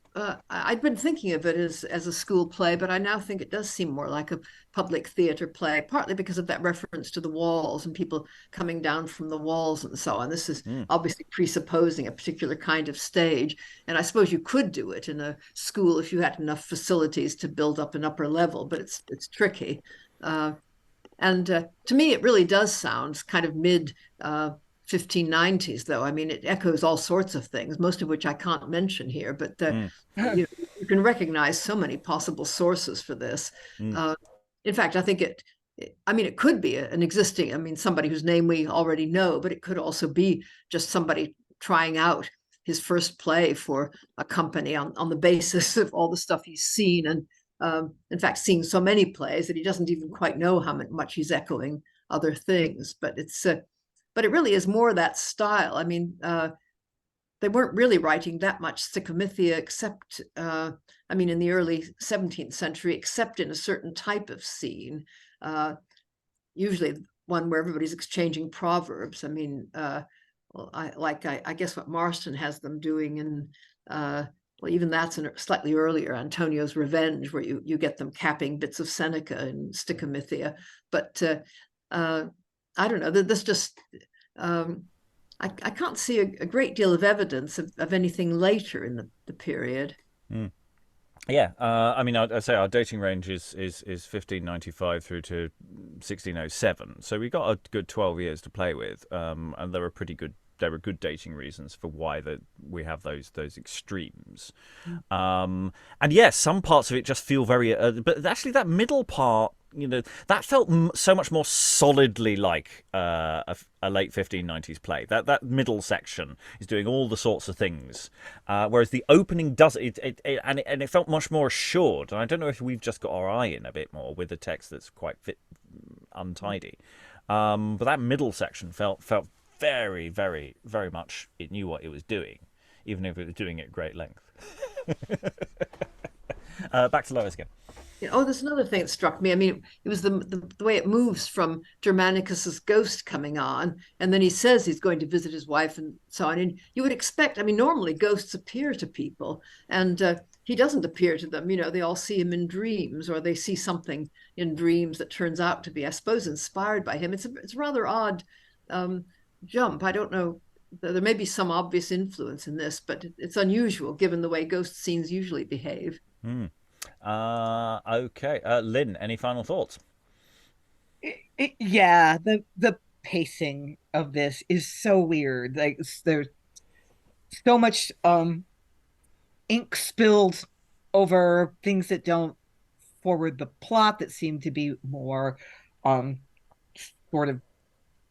I'd been thinking of it as a school play, but I now think it does seem more like a public theater play, partly because of that reference to the walls and people coming down from the walls and so on. This is obviously presupposing a particular kind of stage, and I suppose you could do it in a school if you had enough facilities to build up an upper level, but it's tricky. And to me, it really does sound kind of mid 1590s, though. I mean, it echoes all sorts of things, most of which I can't mention here, but you can recognize so many possible sources for this. In fact, I think it could be an existing, somebody whose name we already know, but it could also be just somebody trying out his first play for a company on the basis of all the stuff he's seen, and in fact, seeing so many plays that he doesn't even quite know how much he's echoing other things. But but it really is more that style. I mean, they weren't really writing that much Sychomythia except, in the early 17th century, except in a certain type of scene, usually one where everybody's exchanging proverbs. I guess what Marston has them doing in, even that's slightly earlier, Antonio's Revenge, where you get them capping bits of Seneca in Stichomythia. But I don't know, this just, I can't see a great deal of evidence of anything later in the period. Yeah, I'd say our dating range is 1595 through to 1607. So we've got a good 12 years to play with, and there are good dating reasons for why we have those extremes. And yes, some parts of it just feel very, but actually that middle part, that felt so much more solidly like a late 1590s play. That middle section is doing all the sorts of things, whereas the opening does it and it felt much more assured. And I don't know if we've just got our eye in a bit more with the text that's quite untidy, but that middle section felt very, very, very much it knew what it was doing, even if it was doing it at great length. Back to Lois again. There's another thing that struck me. It was the way it moves from Germanicus's ghost coming on, and then he says he's going to visit his wife and so on. And you would expect, normally ghosts appear to people, and he doesn't appear to them. They all see him in dreams, or they see something in dreams that turns out to be, I suppose, inspired by him. It's a rather odd jump. I don't know. There may be some obvious influence in this, but it's unusual given the way ghost scenes usually behave. Okay. Lynn, any final thoughts? Yeah, the pacing of this is so weird. Like, there's so much ink spilled over things that don't forward the plot, that seem to be more sort of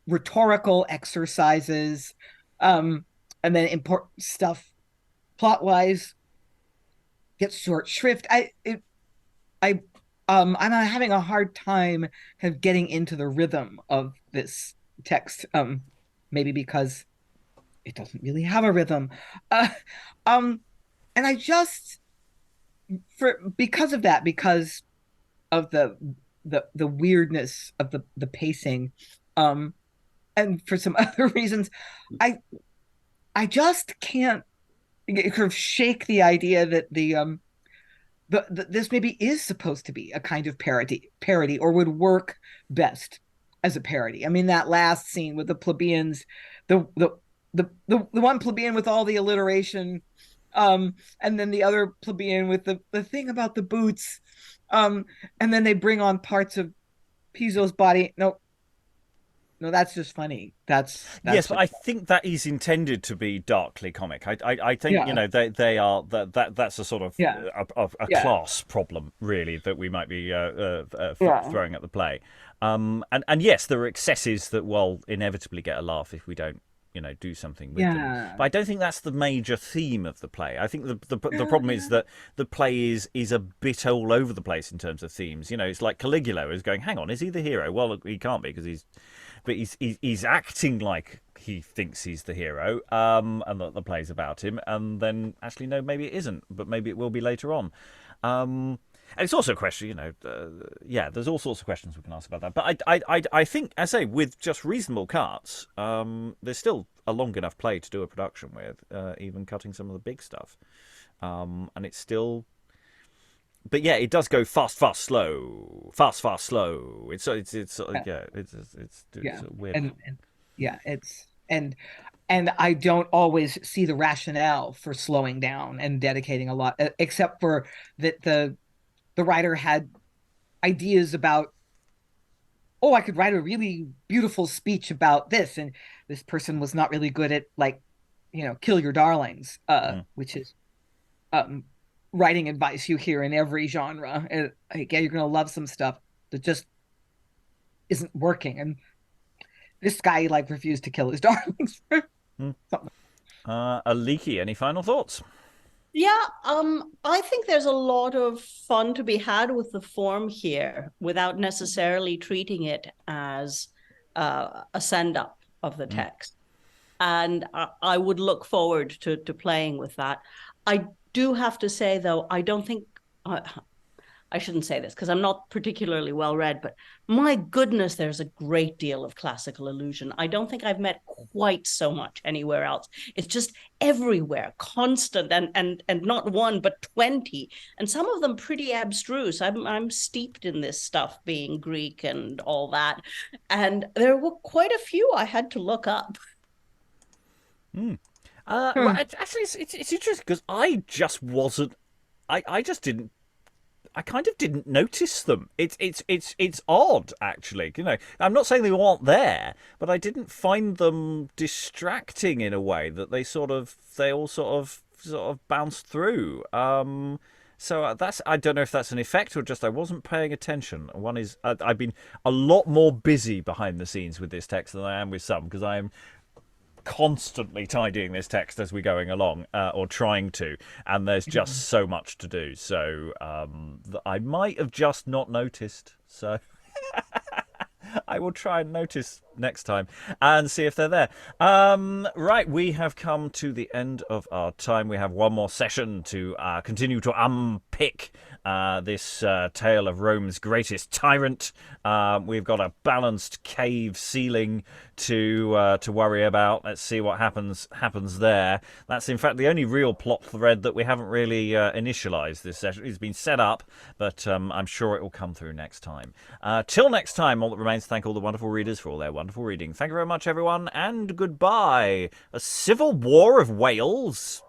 rhetorical exercises, and then important stuff plot-wise gets short shrift. I'm having a hard time kind of getting into the rhythm of this text, maybe because it doesn't really have a rhythm, and I just, because of the weirdness of the pacing, and for some other reasons, I just can't kind of shake the idea that this maybe is supposed to be a kind of parody, or would work best as a parody. That last scene with the plebeians, the one plebeian with all the alliteration, and then the other plebeian with the thing about the boots, and then they bring on parts of Piso's body. No, No, that's just funny. That's yes, but I think that is intended to be darkly comic. I think Yeah. they are that's a sort of Yeah. a Yeah. class problem really that we might be Yeah. throwing at the play. And yes, there are excesses that will inevitably get a laugh if we don't do something with them. Yeah. But I don't think that's the major theme of the play. I think the problem is that the play is a bit all over the place in terms of themes. It's like Caligula is going, hang on, is he the hero? Well, he can't be because he's acting like he thinks he's the hero, and that the play's about him, and then actually no, maybe it isn't, but maybe it will be later on. And it's also a question, there's all sorts of questions we can ask about that. But I think, as I say, with just reasonable cuts, there's still a long enough play to do a production with, even cutting some of the big stuff. And it's still, but yeah, it does go fast, fast, slow, fast, fast, slow. It's weird. And I don't always see the rationale for slowing down and dedicating a lot, except for that the writer had ideas about, I could write a really beautiful speech about this, and this person was not really good at kill your darlings, which is writing advice you hear in every genre. You're gonna love some stuff that just isn't working, and this guy refused to kill his darlings. Aliki, any final thoughts? Yeah, I think there's a lot of fun to be had with the form here without necessarily treating it as a send-up of the text. And I would look forward to playing with that. I do have to say, though, I don't think... I shouldn't say this because I'm not particularly well read, but my goodness, there's a great deal of classical allusion. I don't think I've met quite so much anywhere else. It's just everywhere, constant, and not one, but 20. And some of them pretty abstruse. I'm steeped in this stuff, being Greek and all that. And there were quite a few I had to look up. Well, actually, it's interesting because I just wasn't... I just didn't... I kind of didn't notice them. It's odd, actually. I'm not saying they weren't there, but I didn't find them distracting in a way that they all sort of bounced through. So that's, I don't know if that's an effect or just I wasn't paying attention. One is I've been a lot more busy behind the scenes with this text than I am with some, because I am constantly tidying this text as we're going along, or trying to, and there's just so much to do, so I might have just not noticed, so I will try and notice next time and see if they're there. Right, we have come to the end of our time. We have one more session to continue to unpick this tale of Rome's greatest tyrant. We've got a balanced cave ceiling to worry about. Let's see what happens there. That's in fact the only real plot thread that we haven't really initialized this session. It's been set up, but I'm sure it will come through next time. Till next time, all that remains to thank all the wonderful readers for all their wonderful reading. Thank you very much, everyone, and goodbye. A civil war of Wales?